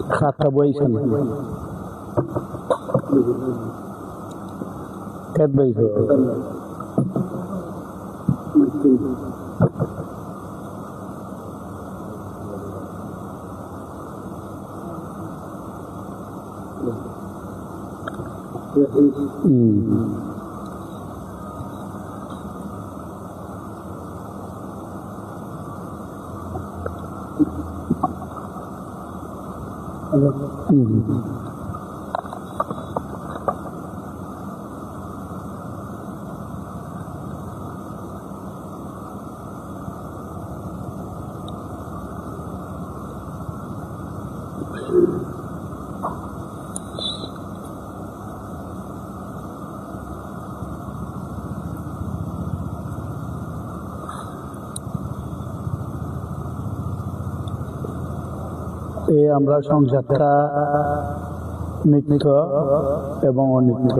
Kata boysan, kat boyso. আমরা সংসারটা নিত্য এবং অনিত্য।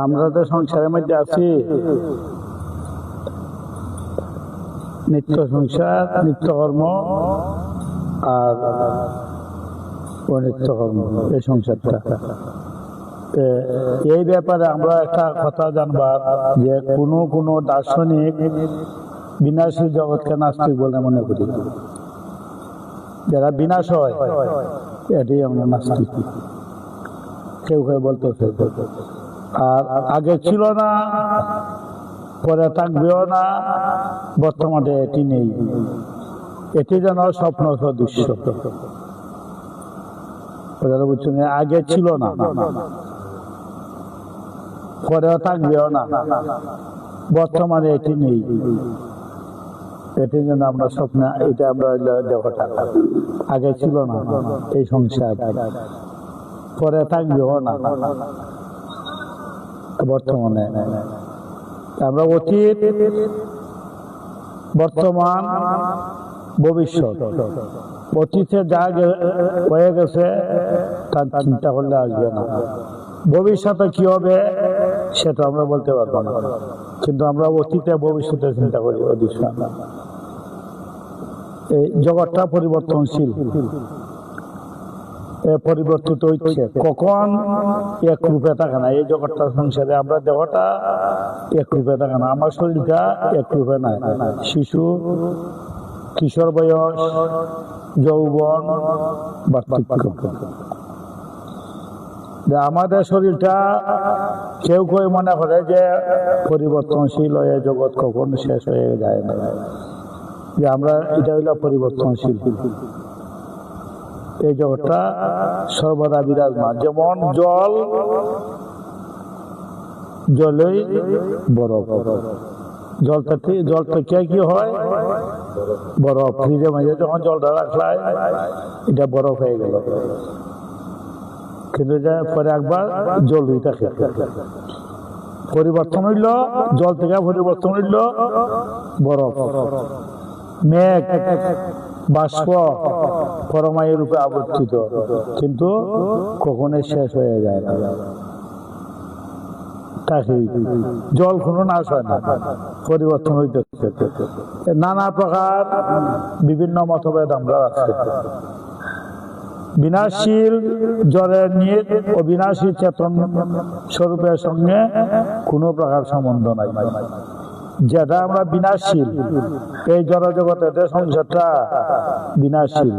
আমরা তো সংসারের মধ্যে আছি, নিত্য সংসার, নিত্য কর্ম আর অনিত্য কর্ম, এই সংসারটা। এই ব্যাপারে আমরা একটা কথা জানবার যে কোনো দার্শনিক বিনাশী জগৎকে নাস্তিক বলে মনে করি। যারা বিনাশ হয় এটাই আমরা নাস্তিক, কেউ কেউ বলতেছে। আর আগে ছিল না, পরে থাকবেও না, বর্তমানে এটি নেই, এটি যেন স্বপ্ন সদৃশ্য। বুঝছেন, আগে ছিল না, পরেও থাকবেও না, বর্তমানে এটি নেই, এটির জন্য আমরা স্বপ্ন, এটা আমরা দেখাটা আগে ছিল না এই সংসার, পরে থাকবেও না, বর্তমানে আমরা অতীত, বর্তমান, ভবিষ্যৎ। অতীতে যা হয়ে গেছে তার চিন্তা করলে আসবে না, ভবিষ্যতে কি হবে সেটা আমরা বলতে পারবো না, কিন্তু আমরা অতীতে ভবিষ্যতে চিন্তা করি অধিষ্ঠান। এই জগৎটা পরিবর্তনশীল, পরিবর্তিত হচ্ছে, কখন এক রূপে থাকে না। এই জগৎটা সংসারে আমরা দেহটা এক রূপে থাকে না, আমার শরীরটা এক রূপে নাই। শিশু, কিশোর বয়স, যৌবন, বার্ধক্য। আমাদের শরীরটা কেউ কেউ মনে করে যে পরিবর্তনশীল হয়ে জগৎ কখন শেষ হয়ে যায় না, যে আমরা এটা হইল পরিবর্তনশীল। এই জগৎটা সর্বদা বিরাজমান, যেমন জল, জলেই বরফ। জল থেকে কি হয়? বরফ। ফ্রিজের মাঝে যখন জলটা রাখলায় এটা বরফ হয়ে গেল, কিন্তু পরে একবার জল হয়ে থাকে। পরিবর্তন হইল, জল থেকে পরিবর্তন হইল বরফ। মেঘ, বাষ্প পরমায়ু রূপে আবর্তিত, কিন্তু কখনোই শেষ হয়ে যায় না। জল কোনো নাশ হয় না, পরিবর্তন হইতে। নানা প্রকার বিভিন্ন মতভেদ আমরা আছে। বিনাশীল জড়ের নিয়ে অবিনাশী চেতন স্বরূপের সঙ্গে কোনো প্রকার সম্বন্ধ নাই। যেটা আমরা বিনাশীল, এই জড় জগতের সংসারটা বিনাশীল,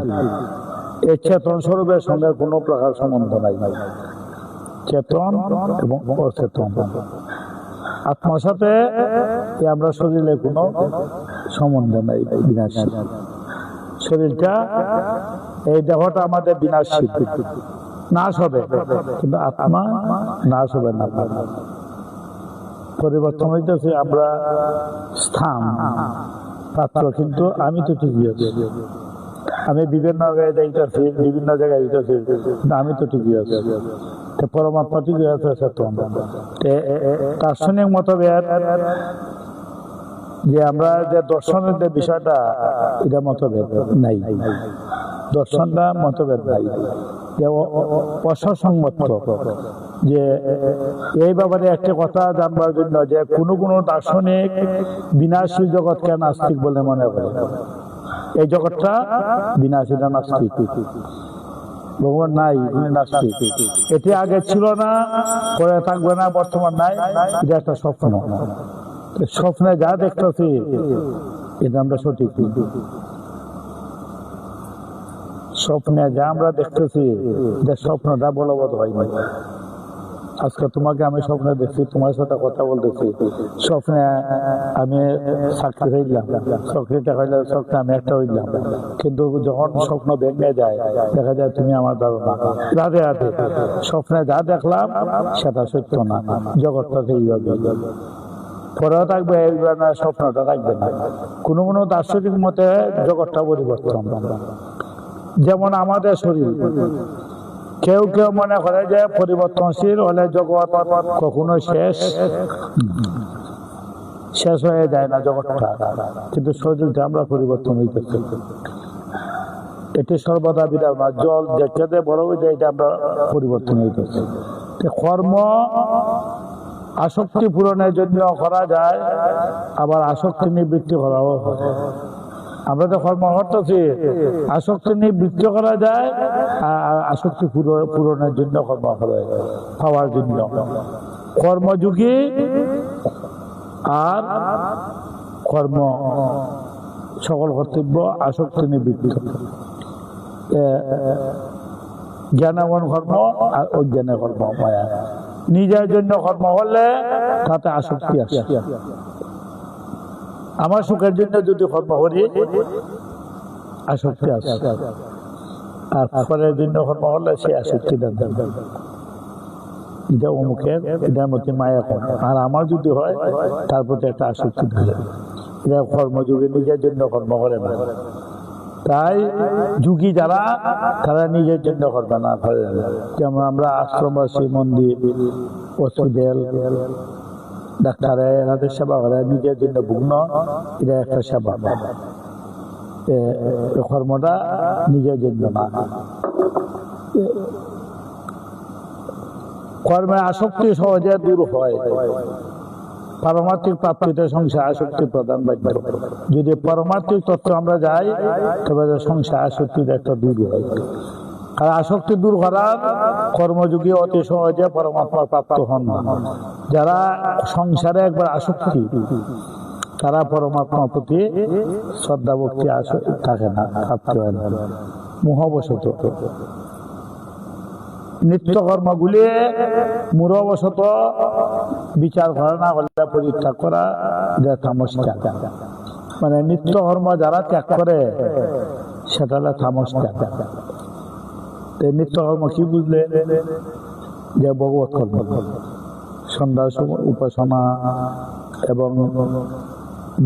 এই চেতন স্বরূপের সঙ্গে কোনো প্রকার সম্বন্ধ নাই। চেতন এবং অচেতন, আত্মার সাথে আমরা শরীরে কোনো সম্বন্ধ নাই, বিনাশী। শরীরটা, এই দেহটা আমাদের বিনাশী, নাশ হবে, কিন্তু আত্মা নাশ হবে না। পরিবর্তন হইতেছে আমরা স্থান, পাত্র, কিন্তু আমি তো ঠিকই আছি। আমি বিভিন্ন জায়গায় যাইতেছি, বিভিন্ন জায়গায় যাইতেছি, আমি তো ঠিকই আছি। পরমাত্মা ঠিকই আছে সত্যম। দার্শনিক মতভেদ যে আমরা যে দর্শনের যে বিষয়টা, এটা মতভেদ নাই, দর্শনটা মতভেদ নাই, অসংগত। যে এই ব্যাপারে একটা কথা জানবার জন্য যে কোনো দার্শনিক বিনাশী জগৎকে নাস্তিক বলে মনে করে। এই জগৎটা বিনাশী না নাস্তিক? ভগবান নাই, নাস্তিক। এটি আগে ছিল না, পরে থাকবে না, বর্তমান নাই, এটা একটা স্বপ্ন। স্বপ্নে যা দেখতেছি এটা আমরা সঠিক, স্বপ্নে যা আমরা দেখতেছি যে স্বপ্নটা বলবৎ হয়নি। আজকে তোমাকে আমি স্বপ্নে দেখছি, তোমার সাথে কথা বলতেছি, স্বপ্নে আমি চাকরি হইলাম, চাকরিটা হইলে স্বপ্নে আমি একটা হইলাম, কিন্তু যখন স্বপ্ন ভেঙে যায় দেখা যায় তুমি আমার ধারণা। রাধে রাধে। স্বপ্নে যা দেখলাম সেটা সত্য না, জগৎটা এইভাবে পরেও থাকবে, স্বপ্নটা থাকবে না। কোনো দার্শনিক মতে জগৎটা পরিবর্তন। যেমন আমাদের শরীর, কেউ কেউ মনে করে যে পরিবর্তনশীল হলে জগৎ কখনো শেষ হয়ে যায় না জগৎটা, কিন্তু শরীরটা আমরা পরিবর্তন হইতেছি। এটি সর্বদা বিরাট না, জল দেখতে বড় হয়ে যায়, এটা আমরা পরিবর্তন হইতেছি। কর্ম আসক্তি পূরণের জন্য করা যায়, আবার আসক্তি নিবৃত্তি করাও হয়। আমরা তো কর্ম করতেছি, আসক্তি নিবৃত্তি করা যায়, আসক্তি পূরণের জন্য কর্ম করা যায়, পাওয়ার জন্য। কর্মযোগী আর কর্ম সকল কর্তব্য আসক্তি নিবৃত্তি। জ্ঞানগণ কর্ম আর অজ্ঞানের কর্ম মায়া। নিজের জন্য কর্ম করলে তাতে আসক্তি আসে। আমার সুখের জন্য যদি কর্ম করি আসক্তি আসে, আর পরের জন্য কর্ম করলে সে আসক্তি দেন। এটা অমুকের, এটার মধ্যে মায়া কর্ম, আর আমার যদি হয় তার প্রতি একটা আসক্তি থাকে। এটা কর্মযোগে নিজের জন্য কর্ম করে না। তাই যুগী যারা, তারা নিজের জন্য করবে না। যেমন আমরা আশ্রমবাসী, মন্দির, হসপিটাল, ডাক্তারে এনাদের সেবা করে, নিজের জন্য ভুগ্ন, এটা একটা সেবা। কর্মটা নিজের জন্য না। কর্মে আসক্তি সহজে দূর হয়। পারমার্থিক প্রাপ্তিতে সংসার আসক্তি প্রধান বাধ্য। যদি পারমার্থিক তত্ত্ব আমরা যাই তবে সংসার আসক্তির একটা দূর হয়। আর আসক্তি দূর করার কর্মযোগী অতি সহজে পরমাত্মা প্রাপ্ত হন না। যারা সংসারে একবার আসক্তি, তারা পরমাত্মার প্রতি শ্রদ্ধা ভক্তি থাকে না, প্রাপ্তি হয় না, মোহবশত। নিত্য কর্মগুলি মূঢ়বশত বিচার করা না হলে পরিত্যাগ করা যা তামসিক। মানে নিত্য কর্ম যারা ত্যাগ করে সেটা হলো তামসিক। নিত্য কর্ম কি বুঝলে? যে ভগবত কর্ম, সন্ধ্যা উপাসনা এবং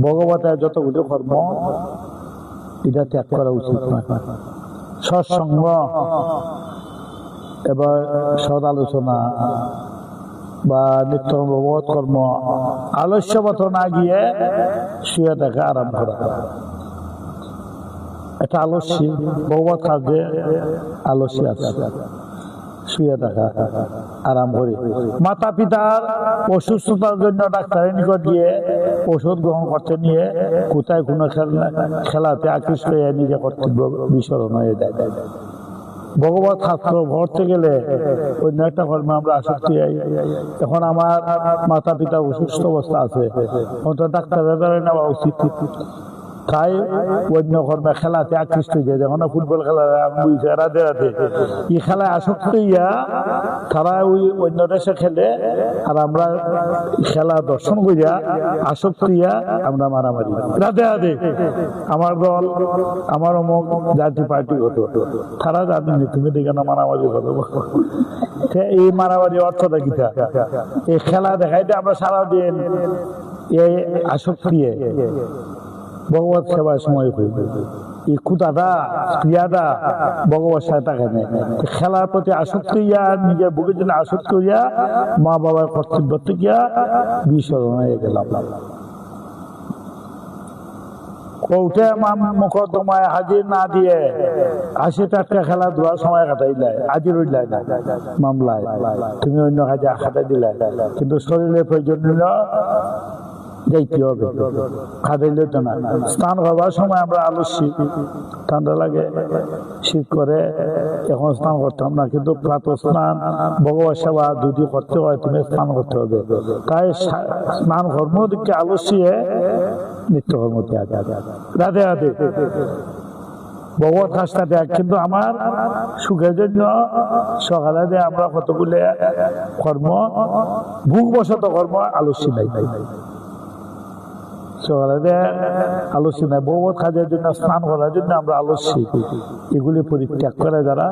ভগবতের যতগুলো কর্ম, এটা ত্যাগ করা উচিত নয়। সৎসঙ্গ এবার সদ আলোচনা বা নিত্য ভগবত কর্ম, আলস্যবত না গিয়ে শুয়ে দেখা আরাম করা। এটা আলস্যি, ভগবত কাজে আলস্যি আছে, শুয়ে দেখা আরাম করে। মাতা পিতার অসুস্থতার জন্য ডাক্তারের নিকট গিয়ে ওষুধ গ্রহণ করতে নিয়ে কোথায় কোনো খেলাতে আকৃষ্ট হয়ে নিজে কর্তব্য বিস্মরণ হয়ে যায়। ভগবত শাস্ত্র পড়তে গেলে অন্য একটা কর্মে আমরা আসক্তি হই। এখন আমার মাতা পিতা অসুস্থ অবস্থা আছে, ডাক্তারের দ্বারা নেওয়া উচিত। তাই অন্য কর্মে খেলাতে আকৃষ্ট হয়ে, যখন ফুটবল খেলা রাধে রাধে এই খেলায় আসক্ত হইয়া তারা ওই অন্য দেশে খেলে, আর আমরা খেলা দর্শন করিয়া আসক্ত হইয়া আমরা মারামারি। রাধে রাধে। আমার দল, আমার অমুক জাতি পার্টি হতো, তারা জানি তুমি দেখে না মারামারি হতো। এই মারামারি অর্থটা কিটা? এই খেলা দেখাইতে আমরা সারাদিন এই আসক্তি ভগবত সেবায় সময় হইবে। এই ক্ষুদাটা ক্রিয়াটা ভগবত সাথে থাকে না। খেলার প্রতি আসক্তি ইয়া নিজের বুকের জন্য আসক্তি হইয়া মা বাবার কর্তব্য থেকে বিসর্জন হয়ে গেলাম। কোর্টে মোকদ্দমায় হাজির না দিয়ে 80 টাকা খেলাধুলা সময় কাটাইলে হাজির হইলে না মামলায়, তুমি অন্য কাজে খাটাই দিলে, কিন্তু শরীরের প্রয়োজন নিল যাইতে হবে, খাটাইলে তো না। স্নান করবার সময় আমরা আলস্যি, ঠান্ডা লাগে, শীত করে, এখন স্নান করতাম না, কিন্তু প্রাত স্নান ভগবত সেবা যদি করতে হয় তুমি স্নান করতে হবে। তাই স্নান কর্ম দিকে আলস্যে নিত্য কর্ম ত্যাগ। রাধে রাধে, ভগবত কাজটা ত্যাগ। কিন্তু আমার সুখের জন্য সকালে যে আমরা কতগুলো কর্ম ভোগবশত কর্ম আলস্যি নাই, সকালে আলস্যি নাই। ভগবত কাজের জন্য স্নান করার জন্য আমরা আলস্যি, এগুলি পরিত্যাগ করে যারা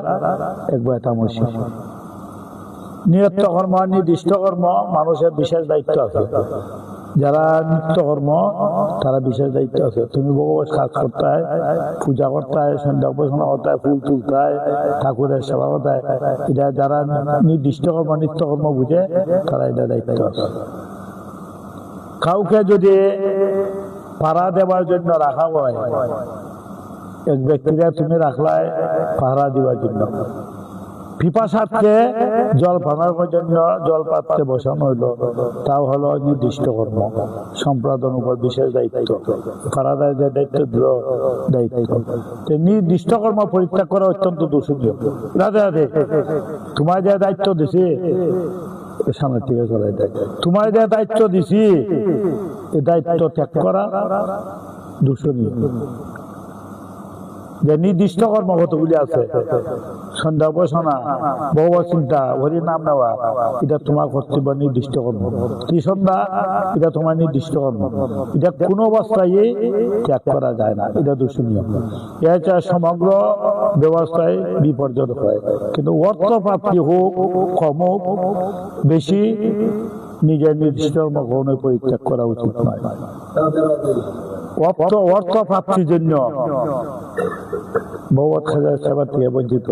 একবার তামসী। নিয়ত কর্ম, নির্দিষ্ট কর্ম মানুষের বিশেষ দায়িত্ব আছে। যারা নিত্য কর্ম তারা বিশেষ দায়িত্ব আছে। তুমি ভগবত কাজ করতে হয়, পূজা করতে হয়, সন্ধ্যা উপাসনা করতে হয়, ফুল তুলতে হয়, ঠাকুরের সেবা করতে হয়। এটা যারা নির্দিষ্ট কর্ম নিত্য কর্ম বুঝে তারা এটা দায়িত্ব আছে। কাউকে যদি পাহারা দেওয়ার জন্য রাখা হয়, এক ব্যক্তিরা তুমি রাখলাই পাহারা দেওয়ার জন্য, পিপাসার্থে জল পানের জন্য জল পাত্রে বসানো হইল, তাও হলো নির্দিষ্ট কর্ম, সম্পাদন উপর বিশেষ দায়িত্ব, পাহারাদার যে দায়িত্ব দিল দায়িত্ব। নির্দিষ্ট কর্ম পরিত্যাগ করা অত্যন্ত দূষণীয়। রাধে রাধে, তোমার যে দায়িত্ব দিছি সামনে থেকে চলে, তোমার যে দায়িত্ব দিছি এই দায়িত্ব ত্যাগ করা দূষণীয়। যে নির্দিষ্ট কর্ম কতগুলি আছে, সন্ধ্যা উপাসনা, ভগবত চিন্তা, হরি নাম নেওয়া, এটা তোমার কর্তব্য, নির্দিষ্ট কর্ম। কি সন্ধ্যা, এটা তোমার নির্দিষ্ট কর্ম, এটা কোনো অবস্থায় ত্যাগ করা যায় না, এটা দূষণীয়। এটা সমগ্র ব্যবস্থায় বিপর্যয় হয়। কিন্তু অর্থ প্রাপ্তি হোক কম হোক বেশি, নিজের নির্দিষ্ট কর্ম গ্রহণে পরিত্যাগ করা উচিত নয়। অর্থ প্রাপ্তির জন্য ভগবত খাজার সেবা থেকে বঞ্চিত,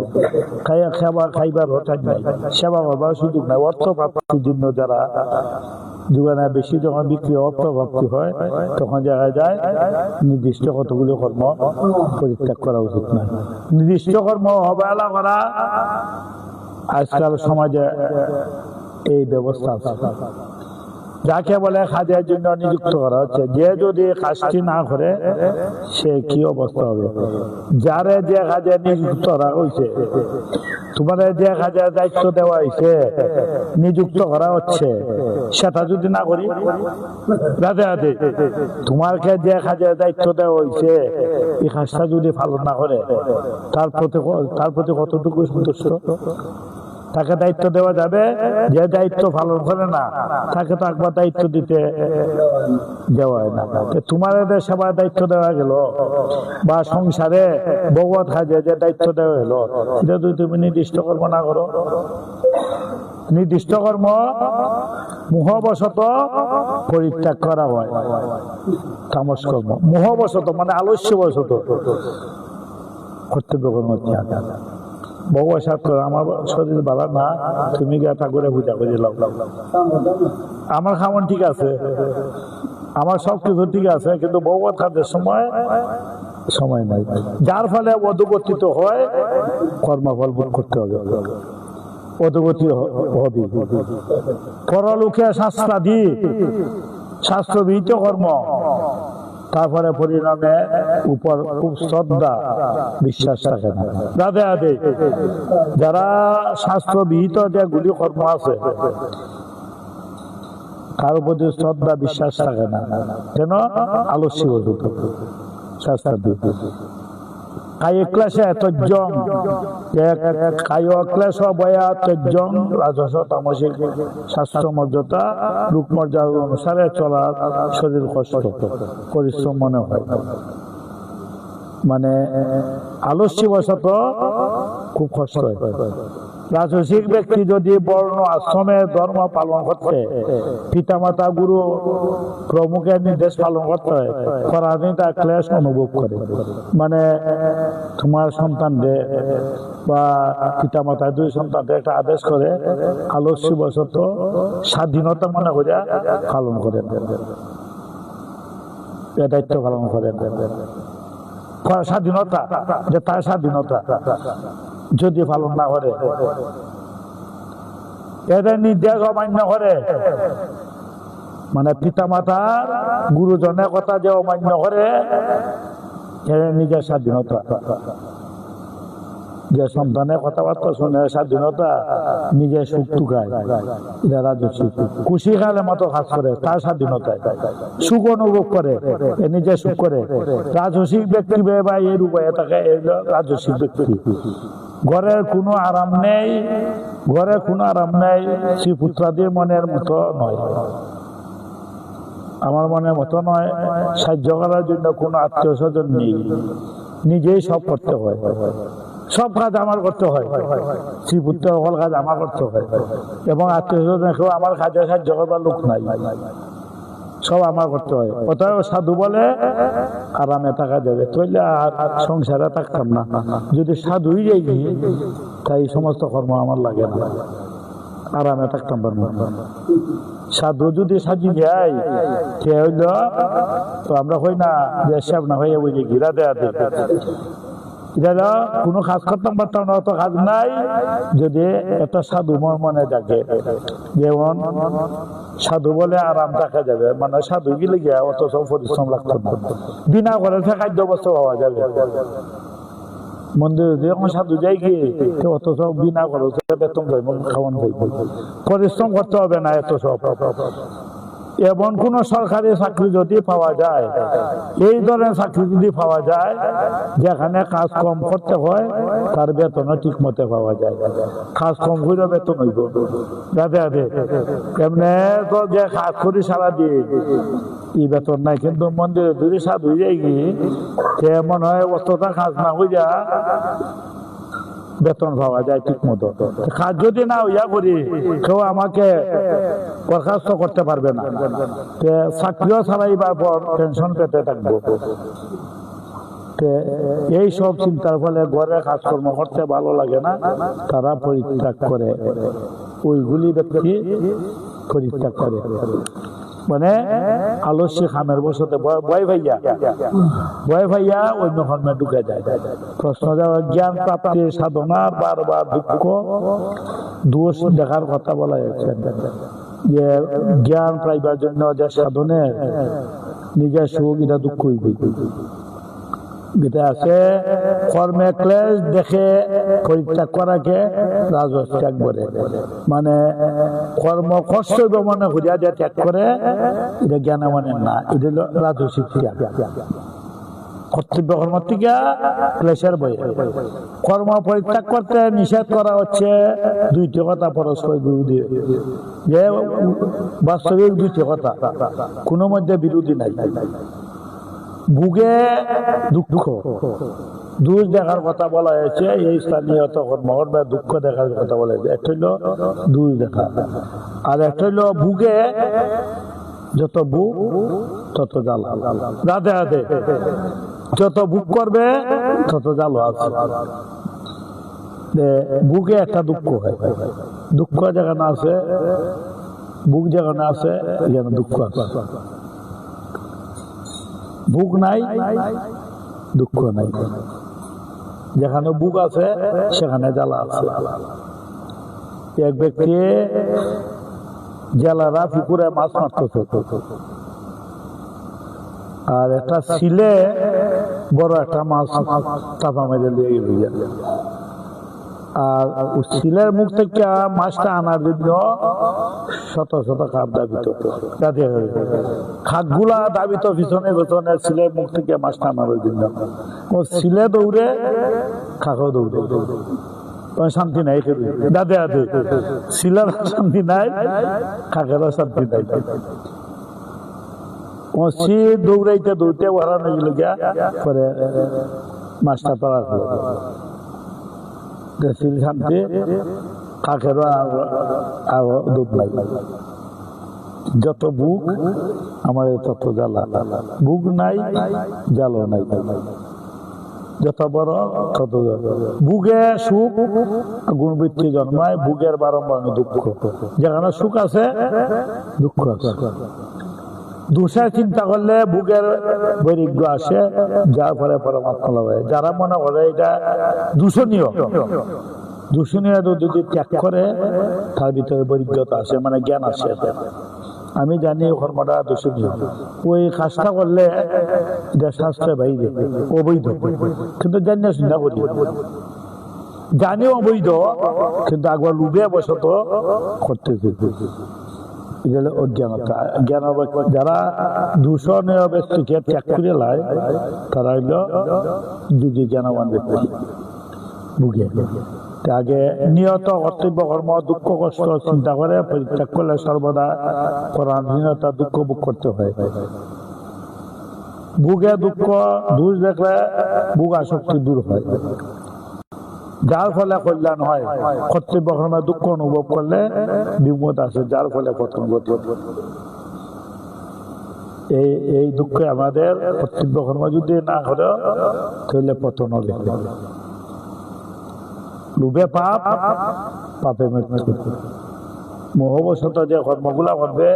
খাইবার হঠাৎ নাই, সেবা করবার সুযোগ নাই। অর্থ প্রাপ্তির জন্য যারা যোগানে বেশি যখন বিক্রি অর্থ প্রাপ্তি হয় তখন দেখা যায় নির্দিষ্ট কতগুলো কর্ম পরিত্যাগ করা উচিত নয়। নির্দিষ্ট কর্ম অবহেলা করা আজকাল সমাজে এই ব্যবস্থা আছে। যাকে বলে কাজের জন্য নিযুক্ত করা হচ্ছে, যে যদি কাজটি না করে সে কি অবস্থা হবে। যারে যে কাজে নিযুক্ত করা হয়েছে, তোমার যে কাজের দায়িত্ব দেওয়া হয়েছে, নিযুক্ত করা হচ্ছে, সেটা যদি না করি, রাধে রাধে, তোমাকে যে কাজের দায়িত্ব দেওয়া হয়েছে এই কাজটা যদি পালন না করে তার প্রতি কতটুকু সন্তুষ্ট? তাকে দায়িত্ব দেওয়া যাবে, যে দায়িত্ব পালন করে না তাকে তো একবার দায়িত্ব দিতে দেওয়া হয় না। তোমার সেবার দায়িত্ব দেওয়া গেল বা সংসারে ভগবত কাজে যে দায়িত্ব দেওয়া হলো, এটা যদি তুমি নির্দিষ্ট কর্ম না করো, নির্দিষ্ট কর্ম মোহবশত পরিত্যাগ করা হয়। তামস কর্ম মোহবশত মানে আলস্যবশত কর্তব্য কর্ম ত্যাগ। ভগবত সাথ করে আমার শরীর ভালো না, তুমি গিয়ে ঠাকুরে পূজা করে লাও, আমার খাওয়ান ঠিক আছে, আমার সব কিছু ঠিক আছে, কিন্তু ভগবত কাজের সময় নাই, যার ফলে অধোগতিত হয়, কর্মফল ভোগ করতে হবে, অধোগতি হবে। পরলোকে শাস্ত্রাদি শাস্ত্রবিহিত কর্ম, তারপরে পরিণামে উপর খুব শ্রদ্ধা বিশ্বাস থাকে না। রাধে রাধে, যারা শাস্ত্রবিহিত যেগুলি কর্ম আছে কারো প্রতি শ্রদ্ধা বিশ্বাস থাকে না, কেন? আলস্য বর্জিত শাস্ত্রাবিহিত। কায় ক্লেশে তজ্জং, কায় ক্লেশ বয়া তজ্জং রাজস তামসিক। শাস্ত্র মর্যাদা রূপ মর্যাদা অনুসারে চলার শরীর কষ্ট পরিশ্রম মনে হয়, মানে আলস্যবশত খুব কষ্ট হয়। রাজসিক ব্যক্তি যদি বর্ণ আশ্রমে ধর্ম পালন করতে পিতামাতা গুরু প্রমুখের নির্দেশ পালন করতে হয় করানি তা ক্লেশ অনুভব করে। মানে তোমার সন্তানদের বা পিতামাতা দুই সন্তানদের একটা আদেশ করে আলস্যবশত স্বাধীনতা মনে করে পালন করেন, এ দায়িত্ব পালন করেন। স্বাধীনতা যে তার স্বাধীনতা যদি পালন না করে, এদের নির্দেশ অমান্য করে, মানে পিতামাতার গুরুজনের কথা যে অমান্য করে, নিজের স্বাধীনতা, যে সন্তানের কথাবার্তা শুনে স্বাধীনতা, নিজের সুখ টুকায়, এটা রাজস্বিক। খুশি খালে মতো কাজ করে তার স্বাধীনতায় সুখ অনুভব করে, নিজে সুখ করে। রাজস্বিক ব্যক্তি বা এর উপায়ে থাকে রাজস্বিক ব্যক্তি। ঘরের কোনো আরাম নেই, ঘরে কোনো আরাম নেই, শ্রীপুত্রাদির মনের মতো নয়, আমার মনের মতো নয়। সাহায্য করার জন্য কোনো আত্মীয় স্বজন নেই, নিজেই সব করতে হয়, সব কাজ আমার করতে হয়, শ্রীপুত্র সকল কাজ আমার করতে হয়, এবং আত্মীয় স্বজনকেও আমার কাজে সাহায্য করবার লোক নাই, সব আমার করতে হয়। অতএব সাধু বলে আরামে থাকা যাবে, তাইলে আর সংসারে থাকতাম না। যদি সাধুই যাই তাই সমস্ত কর্ম আমার লাগে না, আরামে থাকতাম পারবো। সাধু যদি সাজি যায় সে হইল, তো আমরা হই না যে সব না হয়ে বুঝি ঘিরা দেয়া দেয়, এটা কোনো কাজ করতাম পারতাম না, অত কাজ নাই। যদি একটা সাধু মনে থাকে, যেমন সাধু বলে আরাম থাকা যাবে, মানে সাধু গেলে গিয়া অত সব পরিশ্রম লাগতো না, বিনা করে খাদ্য বস্তু পাওয়া যাবে। মন্দিরে যখন সাধু যাই কি অত সব বিনা খরচ বেতন খাওয়ান পরিশ্রম করতে হবে না এত সব। এমন কোন সরকারি চাকরি যদি পাওয়া যায়, এই ধরনের চাকরি যদি পাওয়া যায় যেখানে কাজ কম করতে হয়, তার বেতন ঠিক মতো পাওয়া যায়, কাজ কম করে বেতন হইব। রাধে রাধে। এমনি তো যে কাজ করি সারাদিন এই বেতন নাই, কিন্তু মন্দিরে যদি সাধু যাই কি এমন হয় অতটা কাজ না হইয়া বেতন পাওয়া যায় ঠিক মতো। কাজ যদি না হইয়া করি কেউ আমাকে বরখাস্ত করতে পারবে না, চাকরিও ছাড়াইবার পর টেনশন পেতে থাকবো। এই সব চিন্তার ফলে ঘরে কাজকর্ম করতে ভালো লাগে না, তারা পরিত্যাগ করে, ওইগুলি ব্যক্তি পরিত্যাগ করে। মানে আলস্য খামের বসতে ভয় ভাইয়া অন্য কর্মে ঢুকে যায়। প্রশ্ন জ্ঞান প্রাপ্তির সাধনার বারবার দুঃখ দোষ দেখার কথা বলা হয়েছে, যে জ্ঞান পাইবার জন্য যে সাধনের নিজের সুখ এটা দুঃখ যেটা আছে, কর্মে ক্লেশ দেখে পরিত্যাগ করাকে রাজস ত্যাগ বলে। মানে কর্ম কষ্ট মনে করিয়া যে ত্যাগ করে এটা জ্ঞান মানে না, এটা হল রাজসিক ত্যাগ। কর্তব্য কর্ম থেকে ক্লেশের বয়ে কর্ম পরিত্যাগ করতে নিষেধ করা হচ্ছে দুইটি কথা পরস্পর বিরোধী, যে বাস্তবিক দুইটি কথা, কোনো মধ্যে বিরোধী নাই। ভুগে দুঃখ দুষ দেখার কথা বলা হয়েছে, এই স্থানীয় কর্মকর্মে দুঃখ দেখার কথা বলা হয়েছে। একটা হইল দুষ দেখা, আর একটা হইল ভুগে যত বুক তত জাল। রাধে রাধে। যত বুক করবে তত জাল আছে। বুকে একটা দুঃখ হয়, দুঃখ যেখানে আছে, বুক যেখানে আছে যেন দুঃখ আছে। বুক নাই দুঃখ নাই, যেখানে বুক আছে সেখানে জ্বালা আছে। এক ব্যক্তি জেলারা পুকুরে মাছ মারতেছে, আর একটা ছিলে বড় একটা মাছ চাপা মেরে দিয়ে গেল, আর ছিলের মুখ থেকে মাছটা আনার জন্য শত শত কাপ দাবিত, খাকগুলা দাবিত পিছনে পেছনে ছিলের মুখ থেকে মাছটা আনার জন্য। ও ছিলে দৌড়ে, খাকও দৌড়ে, শান্তি নাই। দাদে দাদে ছিলের শান্তি নাই, খাকেরও শান্তি নাই। সে দৌড়াইতে দৌড়তে ওহারানো গেল গিয়া পরে মাছটা ধরা হলো। শান্তি কাকেরও আর দুধ নাই। যত বুক আমার তত জ্বালা, বুক নাই জ্বালো নাই, যত বড় তত বুকে সুখ গুণবৃত্তি জন্মায়, বুকের বারম্বার দুঃখ। যেখানে সুখ আছে দুঃখ আছে। দোষে চিন্তা করলে বুকের বৈরাগ্য আসে, যার ফলে পরমাত্মা লাভ হয়। যারা মনে করে এটা দূষণীয়, দূষণীয় যদি ত্যাগ করে তার ভিতরে বৈরাগ্যতা আসে, মানে জ্ঞান আসে। আমি জানি কর্মটা দূষণীয়, ওই কাজটা করলে এটা শাস্ত্রে বাইরে অবৈধ, কিন্তু জানি চিন্তা করি, জানি অবৈধ, কিন্তু একবার লুবে বসত করতেছে। অজ্ঞানতা। জ্ঞান যারা দূষণীয় ব্যক্তিকে ত্যাগ করে লায় তারা হইল যুগে জ্ঞানবান ব্যক্তি। বুঝে আগে নিয়ত কর্তব্য কর্ম দুঃখ কষ্ট চিন্তা করে পরিত্যাগ করলে সর্বদা পরাধীনতা দুঃখ ভোগ করতে হয়। বুকে দুঃখ দোষ দেখলে বুক আসক্তি দূর হয়, যার ফলে কল্যাণ হয়। কর্তব্য কর্মে দুঃখ অনুভব করলে বিমুখ আছে, যার ফলে পতন ঘটে। এই দুঃখে আমাদের কর্তব্য কর্ম যদি না করে তাহলে পতন হবে। লোভে পাপ, পাপে মৃত্যু। মোহবশত যে কর্মগুলা করবে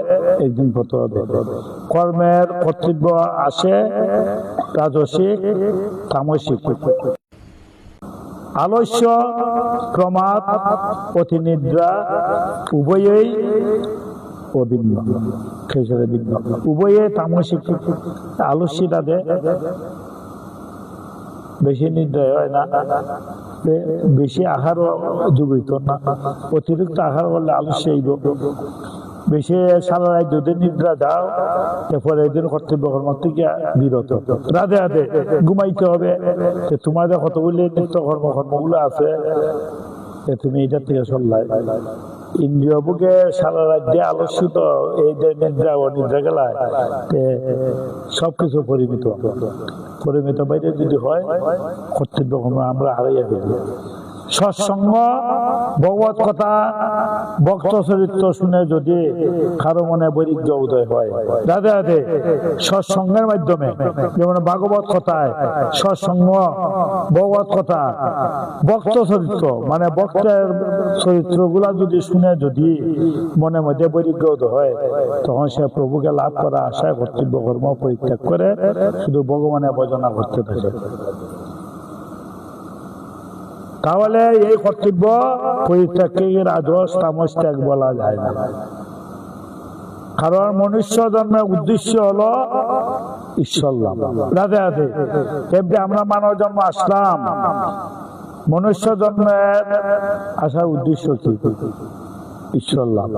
একদিন পতন হবে। কর্মের কর্তব্য আসে রাজসিক তামসিক। আলস্য, প্রমাদ, অতিনিদ্রা উভয়েই অভিন্ন, ভিন্ন। উভয়ে তামসিক। আলস্যটা দে বেশি নিদ্রা হয় না, বেশি আহারও যোগিত না। অতিরিক্ত আহার করলে আলস্য হইব। বেশি সারা রাত যদি নিদ্রা যাও এরপরে এদিন কর্তব্য কর্ম থেকে বিরত। রাধে রাধে ঘুমাইতে হবে। তোমাদের কতগুলি নিত্য কর্মগুলো আছে, তুমি এটার থেকে চললাই। ইন্দ্রিয় বুকে সারা রাত দিয়ে আলস্যিত, এই যে নিদ্রা অনিদ্রা গেলায় সবকিছু পরিমিত বাইরে যদি হয় কর্তব্য কর্ম আমরা হারাইয়া ফেলি। সৎসঙ্গ, ভগবত কথা, ভক্ত চরিত্র শুনে যদি কারো মনে বৈরাগ্য উদয় হয়, রাধে রাধে, সৎসঙ্গের মাধ্যমে, যেমন ভাগবত কথায় সৎসঙ্গ, ভগবত কথা, ভক্ত চরিত্র মানে ভক্তের চরিত্র গুলা যদি শুনে যদি মনে মধ্যে বৈরাগ্য উদয় হয়, তখন সে প্রভুকে লাভ করা আশায় কর্তব্য কর্ম পরিত্যাগ করে শুধু ভগবানের ভজনা করতে থাকে। তাহলে এই কর্তব্য পরিত্যাগকে রাজস তামস ত্যাগ বলা যায় না। কারণ মনুষ্য জন্মের উদ্দেশ্য হলো ঈশ্বর লাভ। রাধে রাধে। তেমনি আমরা মানব জন্ম আসলাম, মনুষ্য জন্মের আসার উদ্দেশ্য কি? ঈশ্বর লাভ।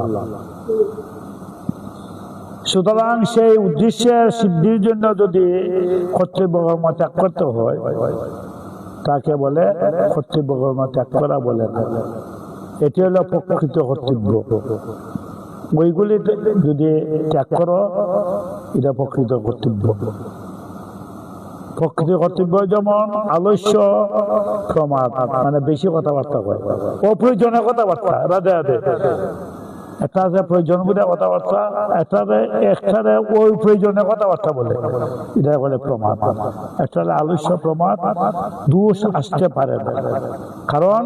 সুতরাং সেই উদ্দেশ্যের সিদ্ধির জন্য যদি কর্তব্য কর্ম ত্যাগ করতে হয় তাকে বলে কর্তব্য কর্ম ত্যাগ করা বলে না। এটি হলো প্রকৃত কর্তব্য। ওইগুলি যদি ত্যাগ করো এটা প্রকৃত কর্তব্য। প্রকৃত কর্তব্য যেমন আলস্য, প্রমাদ মানে বেশি কথাবার্তা করে, অপ্রয়োজনীয় কথাবার্তা। রাধে রাধে। একটা আছে প্রয়োজন বোধ কথাবার্তা, একটারে ওই প্রয়োজনীয় কথাবার্তা বলে, এটা বলে প্রমাদ। একটা হলে আলস্য প্রমাদ, দোষ আসতে পারে না, কারণ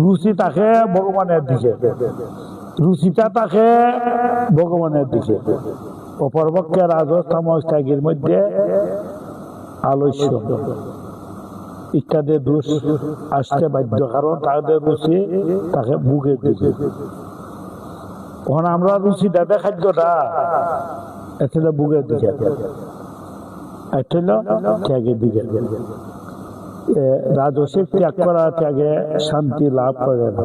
রুচি তাকে ভগবানের দিকে, রুচিটা তাকে ভগবানের দিকে। অপরপক্ষে রাজস তামস ত্যাগের মধ্যে আলস্য ইত্যাদি দোষ আসতে বাধ্য, কারণ তাদের রুচি তাকে বুকের দিকে। তখন আমরা রুচি দেবে খাদ্যটা এটা বুকের দিকে, এটা ত্যাগের দিকে। রাজসিক ত্যাগ করা ত্যাগে শান্তি লাভ করে না,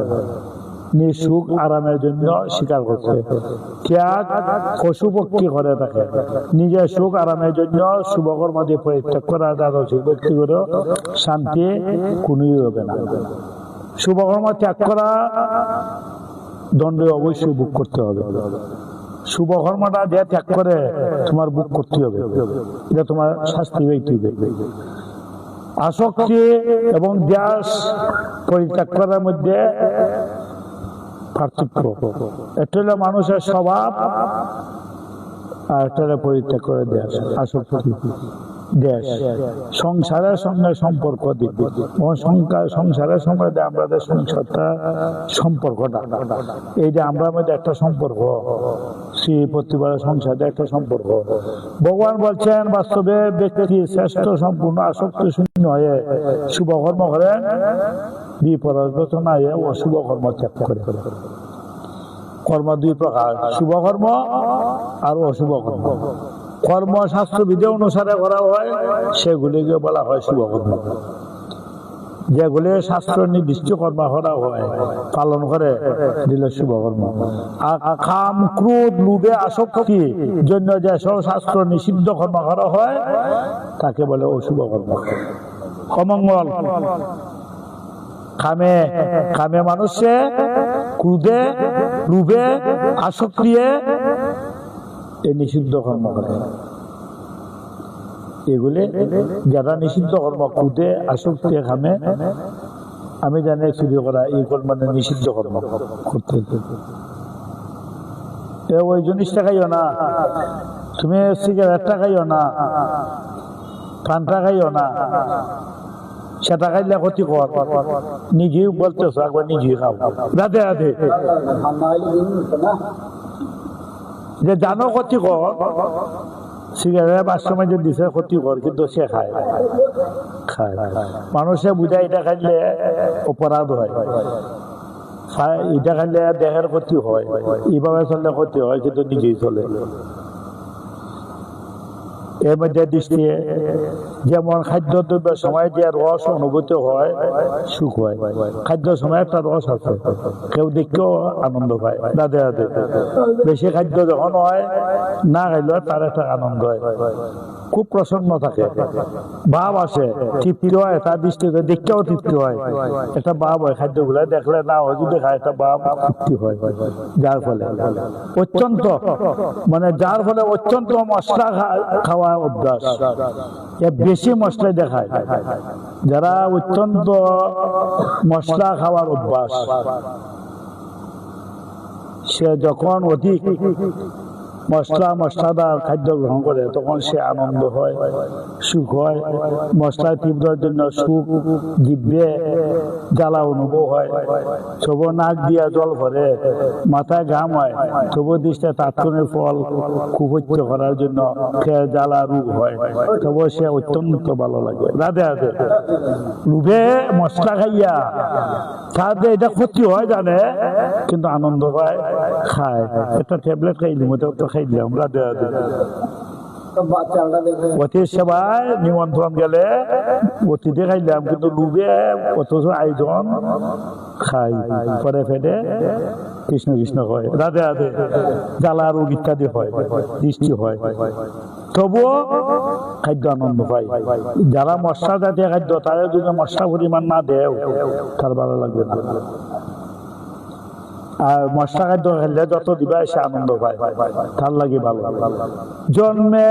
সুখ আরামের জন্য স্বীকার করছে। ত্যাগ পশু পক্ষী করে থাকে, নিজের সুখ আরামের জন্য শুভকর্ম দিয়ে পরিত্যাগ করা রাজসিক ব্যক্তিগত শান্তি কোনই হবে না। শুভকর্ম ত্যাগ করা দণ্ড অবশ্যই ভোগ করতে হবে। শুভ কর্মটা যে ত্যাগ করে তোমার ভোগ করতে হবে, এটা তোমার শাস্তি হইতে হবে। আসক্তি এবং দ্বেষ পরিত্যাগ করার মধ্যে পার্থক্য। একটা হলো মানুষের স্বভাব, আর একটা হলো পরিত্যাগ করে দেশ, আসক্তি দেশ, সংসারের সঙ্গে সম্পর্ক দিবে। সংসারের সঙ্গে আমাদের সংসারটা সম্পর্কটা, এই যে আমরা মধ্যে একটা সম্পর্ক, স্ত্রী পরিবারের সংসারে একটা সম্পর্ক। ভগবান বলছেন বাস্তবে ব্যক্তি শ্রেষ্ঠ সম্পূর্ণ আসক্তি শূন্য হয়ে শুভকর্ম করেন, বিপরীত না হয়ে অশুভ কর্ম ত্যাগ করে। কর্ম দুই প্রকার, শুভকর্ম আর অশুভ কর্ম। কর্ম শাস্ত্রবিধি অনুসারে করা হয় সেগুলিকে বলা হয় শুভকর্ম। যেগুলি শাস্ত্র নির্দিষ্ট কর্ম করা হয় পালন করে দিলে শুভকর্ম। আর কাম ক্রোধ লোভে আসক্তি জন্য যেসব শাস্ত্র নিষিদ্ধ কর্ম করা হয় তাকে বলে অশুভ কর্ম, অমঙ্গল। কামে কামে মানুষে ক্রোধে লোভে আসক্তি এই নিষিদ্ধ কর্ম করে। এগুলি যারা নিষিদ্ধ কর্ম, ক্রোধে আসক্তি কামে, আমি জানি চুরি করা এই কর্ম মানে নিষিদ্ধ কর্ম করতে। ওই জিনিসটা খাইও না, তুমি সিগারেটটা খাইও না, পানটা খাইও না, সেটা খাইলে ক্ষতিকর। নিজেই বলতেছ একবার নিজেই খাও। রাধে রাধে। যে জানো ক্ষতিকর, সিগারেট বাথরুমে যে দিছে ক্ষতিকর, কিন্তু সে খায় খায়। মানুষে বুঝায় এটা খাইলে অপরাধ হয়, এটা খাইলে দেহের ক্ষতি হয়, এইভাবে চললে ক্ষতি হয়, কিন্তু নিজেই চলে। এর মধ্যে দৃষ্টি যেমন খাদ্য দ্রব্যের সময় যে রস অনুভূত হয়, সুখ হয়, খাদ্য সময় একটা রস আছে, কেউ দেখতেও আনন্দ পায়। রাধে রাধে। বেশি খাদ্য যখন হয় না খাইলেও তার একটা আনন্দ হয়, খুব প্রসন্ন থাকে, ভাব আসে, তৃপ্তি হয়, তার দৃষ্টিতে দেখতেও তৃপ্তি হয়, একটা ভাব হয়। খাদ্যগুলা দেখলে না হয়, যদি খায় একটা ভাব তৃপ্তি হয়। যার ফলে অত্যন্ত যার ফলে অত্যন্ত মশলা খাওয়া অভ্যাস, বেশি মশলা দেখায়। যারা অত্যন্ত মশলা খাওয়ার অভ্যাস, সে যখন অধিক মশলাদার খাদ্য গ্রহণ করে তখন সে আনন্দ হয়, সুখ হয়। মশলা তীব্রের জন্য সুখ, জিভে জ্বালা অনুভব হয়, তবু নাক দিয়া জল ভরে, মাথায় ঘাম হয়, তবু দৃষ্টি তাৎক্ষণিক ফল কুপত্য করার জন্য খেয়ে জ্বালা রোগ হয়, তবু সে অত্যন্ত ভালো লাগে। রাধে রাধে। লোভে মশলা খাইয়া তাদের এটা ক্ষতি হয় জানে, কিন্তু আনন্দ পায়, খায়। একটা ট্যাবলেট খাইলি মতো খাই দিলাম। রাধে রাধে। অতিথি সেবায় নিমন্ত্রণ গেলে অতিথি খাইলাম, কিন্তু ডুবে অথচ আয়োজন খাই, পরে ফেটে কৃষ্ণ কৃষ্ণ হয়। রাধে রাধে। জ্বালা রোগ ইত্যাদি হয়, দৃষ্টি হয়, তবুও খাদ্য আনন্দ পাই। যারা মশলা জাতীয় খাদ্য, তারা যদি মশলা পরিমাণ না দেও তার ভালো লাগবে না। আর মশলা খাদ্য খেলে যত দিবা সে আনন্দ পায়, তার লাগে ভালো। জন্মে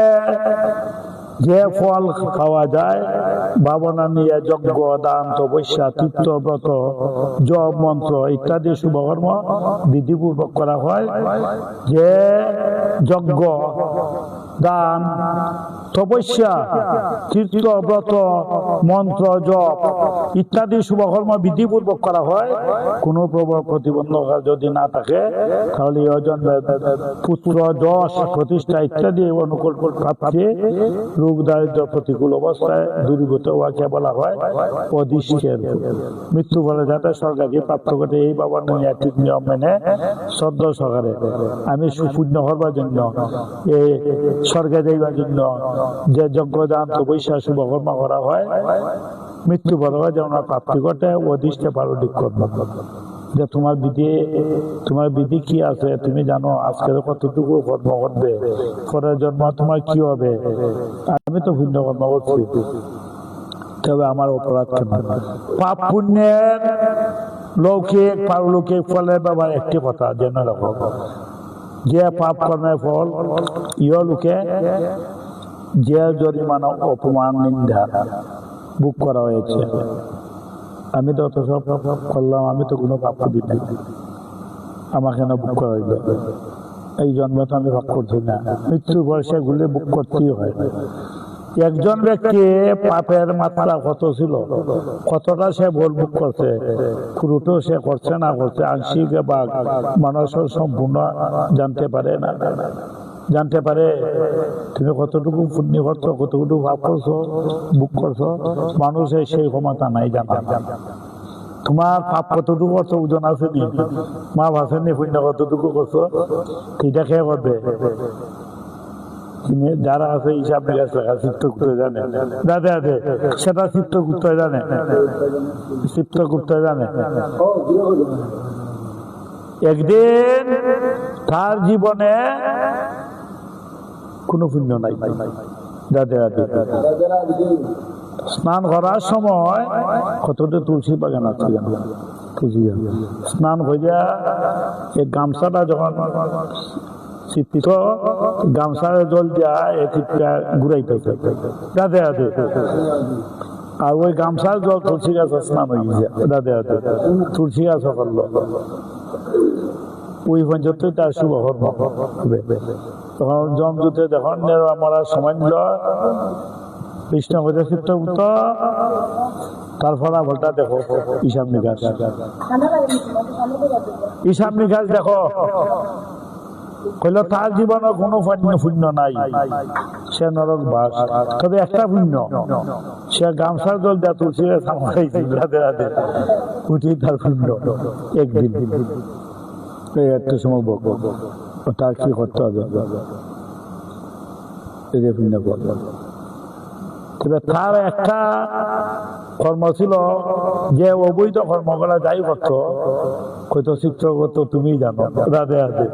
যে ফল খাওয়া যায়, ভাবনা নিয়ে যজ্ঞ, দান, তপস্যা, তীর্থ, ব্রত, জপ, মন্ত্র ইত্যাদি শুভকর্ম বিধিপূর্বক করা হয়। যে যজ্ঞ, দান, তপস্যা, তীর্থ, ব্রত, মন্ত্র, জপ ইত্যাদি শুভকর্ম বিধিপূর্বক করা হয়, কোন প্রতিবন্ধক যদি না থাকে তাহলে পুত্র, যশ, প্রতিষ্ঠা ইত্যাদি অনুকূল প্রাপ্তি, রোগ, দারিদ্র, প্রতিকূল অবস্থায় দূরীভূত হওয়াকে বলা হয় অদৃষ্টের। মৃত্যু বলে যাতে সরকারকে প্রাপ্ত করতে এই বাবার ঠিক নিয়ম মেনে শ্রদ্ধা সহকারে আমি সুপুণ্য হবার জন্য, এই স্বর্গে যাইবার জন্য যে যজ্ঞ, দান, তপস্যা শুভকর্ম করা হয়, মৃত্যু বড় হয় যেমন প্রাপ্তি ঘটে অদৃষ্টে পারদিক কর্ম। যে তোমার বিধি কি আছে তুমি জানো, আজকের কতটুকু কর্ম করবে, পরের জন্ম তোমার কি হবে। আমি তো ভিন্ন কর্ম করছি, তবে আমার অপরাধ কেন? পাপ পুণ্যের লৌকিক পারলৌকিক ফলের ব্যাপার একটি কথা জেনে রাখো, যে পাপ কর্মের ফল ইহলোকে যে জরিমানা, অপমান, নিন্দা বুক করা হয়েছে, আমি তো অত সব করলাম, আমি তো কোনো পাপ করি নাই। আমাকে না বুক করাইল, এই জন্মে তো আমি ভাগ করছি না, মৃত্যুর পর সেগুলি বুক করতেই হয়। একজন ব্যক্তি পাপের মাত্রা কত ছিল, কতটা সে ভুল বুক করছে, পুরোটো সে করছে না করছে, আংশিক বা মানুষের সম্পূর্ণ জানতে পারে না, জানতে পারে তুমি কতটুকু পুণ্য করছো, কতটুকু ভাব করছো, বুক করছো, মানুষের সেই ক্ষমতা নাই জানা। তোমার পাপ কতটুকু করছো ওজন আছে নি, মা ভাসেননি পুণ্য কতটুকু করছো, এটা খেয়ে করবে। যারা আছে হিসাব নিকাশ লেখা চিত্রগুপ্ত জানে, দাদা আছে সেটা চিত্রগুপ্ত জানে, চিত্রগুপ্ত জানে। একদিন তার জীবনে কোনো পুণ্য নাই, দাদা দাদা স্নান করার সময় কতটা তুলসী বাগান আছে, তুলসী স্নান হইয়া এই গামছাটা যখন চিত্ত গামছার জল দিয়া এ চিত্রা ঘুরাইতেছে, রাধে রাধে, আর ওই গামছার জল তুলসী গাছ স্নান হয়ে গেছে, রাধে রাধে, তুলসী গাছ করলো, ওই পর্যন্ত তার শুভ কর্ম হবে। তখন জমদূতে যখন মরার সময় নিল, কৃষ্ণ হইতে চিত্রগুপ্ত তার ফলাফলটা দেখো, হিসাব নিকাশ, হিসাব নিকাশ দেখো। কইল তার জীবনে কোনো পুণ্য নাই, সে নরক বাস, তবে একটা পুণ্য, সে গামছার জল দেয়া তুলসী রাধে রাধে, উঠি তার পুণ্য একদিন একটু সময় বক, তার কি করতে হবে, পুণ্য করবে। তবে তার একটা কর্ম ছিল যে অবৈধ কর্মগুলা যাই করতো, হয়তো চিত্রগুপ্ত তুমি জানো, রাধে রাধে,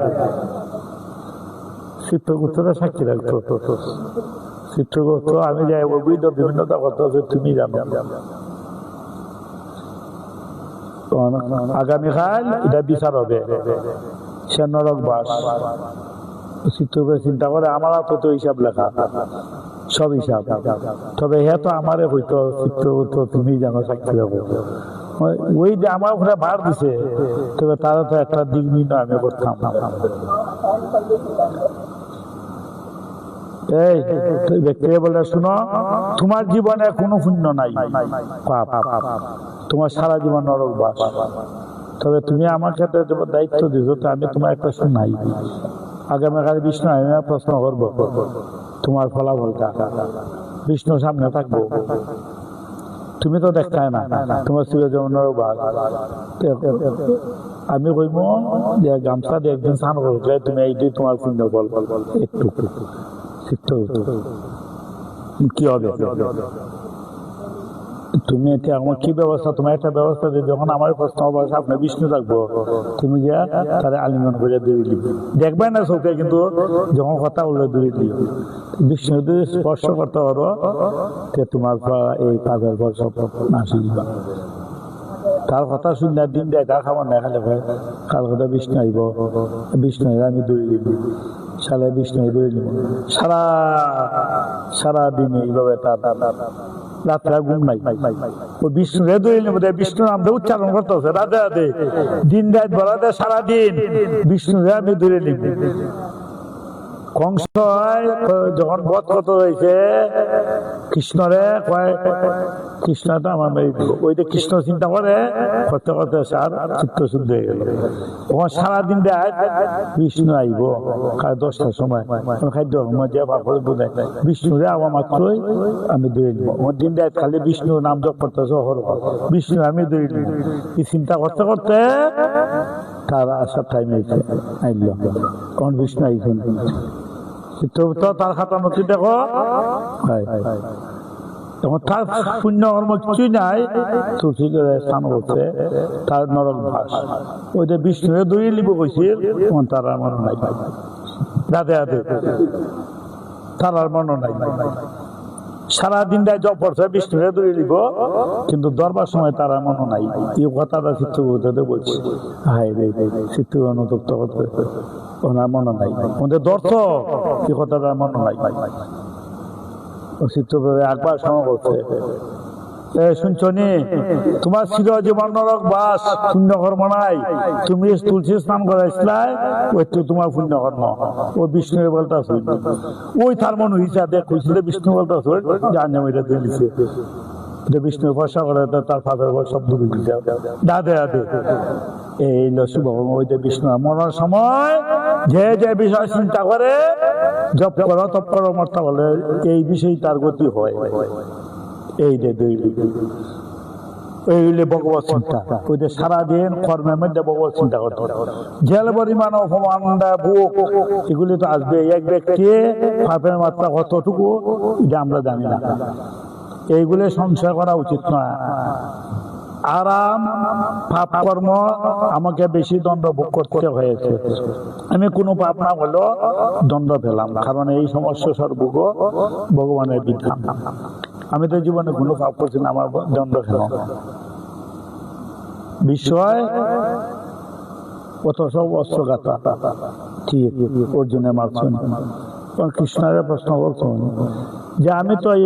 চিত্রগুপ্তরা সাক্ষী রাখতো, চিত্রগুপ্ত আমি যাই অবৈধ বিভিন্নতা করতো তুমি জানো। আগামীকাল এটা বিচার হবে, সে নরক বাস। চিত্রগুপ্ত চিন্তা করে আমার তো হিসাব লেখা, সব হিসাব, তবে হে তো আমারে হইতো চিত্রগুপ্ত তুমি জানো সাক্ষী রাখো, ওই যে আমার ওখানে ভার দিছে, তবে তারা তো একটা দিক নির্ণয় আমি করতাম। এই ব্যক্তিকে বলে শুনো, তোমার জীবনে কোনো পুণ্য নাই, পাপ, তোমার সারা জীবন নরক বাস, তবে তুমি আমার ক্ষেত্রে দায়িত্ব দিছো, তো আমি তোমার একটা শুনাই, আগামীকাল বিষ্ণু আমি প্রশ্ন করবো তোমার ফলাফলটা, বিষ্ণু সামনে থাকবো, তুমি তো দেখায় না, তোমার ছিল যেমন নরক বাস। আমি কইব যে গামছা দিয়ে একদিন স্নান করলে তুমি এইটাই তোমার পুণ্য ফল, একটু কি হবে, তুমি এটা আমার কি ব্যবস্থা, তোমার একটা ব্যবস্থা দিয়ে যখন আমার প্রশ্ন হবে সামনে বিষ্ণু থাকবো, তুমি গিয়া তারা আলিঙ্গন করে দূরে দিবে, দেখবে না চোখে, কিন্তু যখন কথা বললে দূরে দিবে, বিষ্ণু যদি স্পর্শ করতে পারো তোমার এই পাপের ফল সব নাশি দিবা। তার কথা শুনে দিন দেয়, তার খাবার না খালে হয়, কাল কথা বিষ্ণু আইব, বিষ্ণু আমি দৌড়ে দিব, সালে বিষ্ণু দৌড়ে দিব, সারা দিন এইভাবে তার রাত্রে ঘুম নাই, ওই বিষ্ণুরে দৌড়ে নিব, বিষ্ণু নামটা উচ্চারণ করতেছে, রাধে রাধে, দিন রাত বলাতে সারাদিন বিষ্ণুরে আমি দৌড়ে নিব। কংস যখন বধ কত হয়েছে কৃষ্ণরে কয়, কৃষ্ণটা আমার মেয়ে দিব, ওই যে কৃষ্ণ চিন্তা করে করতে করতে সার চিত্ত শুদ্ধ হয়ে গেল। ওখানে সারাদিন দেয় বিষ্ণু আইব 10টার সময়, খাদ্য যে বোঝায় বিষ্ণুরে আমার মাত্রই আমি দৌড়ে নিব, আমার দিন দেয় খালি বিষ্ণু নাম জপ করতেছে, বিষ্ণু আমি দৌড়ে নিব, এই চিন্তা করতে করতে তার আসার টাইম আইল, তখন বিষ্ণু আইছেন। চিত্রগুপ্ত তার খাতা নথি দেখো, তখন তার পুণ্য কর্ম কিছুই নাই, তুলসী স্নান করছে, তার নরক বাস, ওই যে বিষ্ণুরে দৌড়িয়ে নিব কইছিল, তখন তার আর মনে নাই, রাধে রাধে, তার আর মনে নাই, সারাদিন দেয় জপ করছে বিষ্ণুরে দৌড়িয়ে নিব, কিন্তু দরবার সময় তার আর মনে নাই। এই কথাটা চিত্রগুপ্ততে বলছি, হাই রে চিত্রগুপ্ত করতে ওনার মনে নাই, ওদের দর্থ এই কথাটা মনে নাই। চিত্রগুপ্ত একবার সময় করছে, শুনছনি তোমার চিরজীবন নরক বাস পুণ্য কর্ম নাই, তুমি তুলসী স্নান করাইছিলাই ওই তো তোমার পুণ্য কর্ম। ও বিষ্ণু বলতা ওই তার মন হইছে দেখ কইছিল বিষ্ণু বলতা জানে ওইটা দিয়েছে বিষ্ণু ভরসা করে তার ফাঁদের সব দূরে দিতে দাদে দাদে এই লসু ভগবান ওই যে বিষ্ণু মরার সময় যে যে বিষয় চিন্তা করে জপ করো তপ করো মর্তা বলে এই বিষয় তার গতি হয়। এই যে এই হইলে ভগবত চিন্তা, ওই যে সারাদিন কর্মের মধ্যে ভগবত চিন্তা করতে জেল পরিমাণ অপমান বুক এগুলি তো আসবে। এক ব্যক্তি পাপের মাত্রা কতটুকু এটা আমরা জানি না, এইগুলি সংশয় করা উচিত নয়। আরাম পাপ কর্ম আমাকে বেশি দণ্ড ভোগ করতে হয়েছে, আমি কোনো পাপ না হলেও দণ্ড পেলাম, কারণ এই সমস্যা সর্বগ ভগবানের বিধান। আমি তো জীবনে কোনো পাপ করছি না, আমার দণ্ড কেন? বিষয় কত সব অস্ত্রঘাতা ঠিক অর্জুনে মারছেন। কৃষ্ণের প্রশ্ন করছেন যে আমি তো এই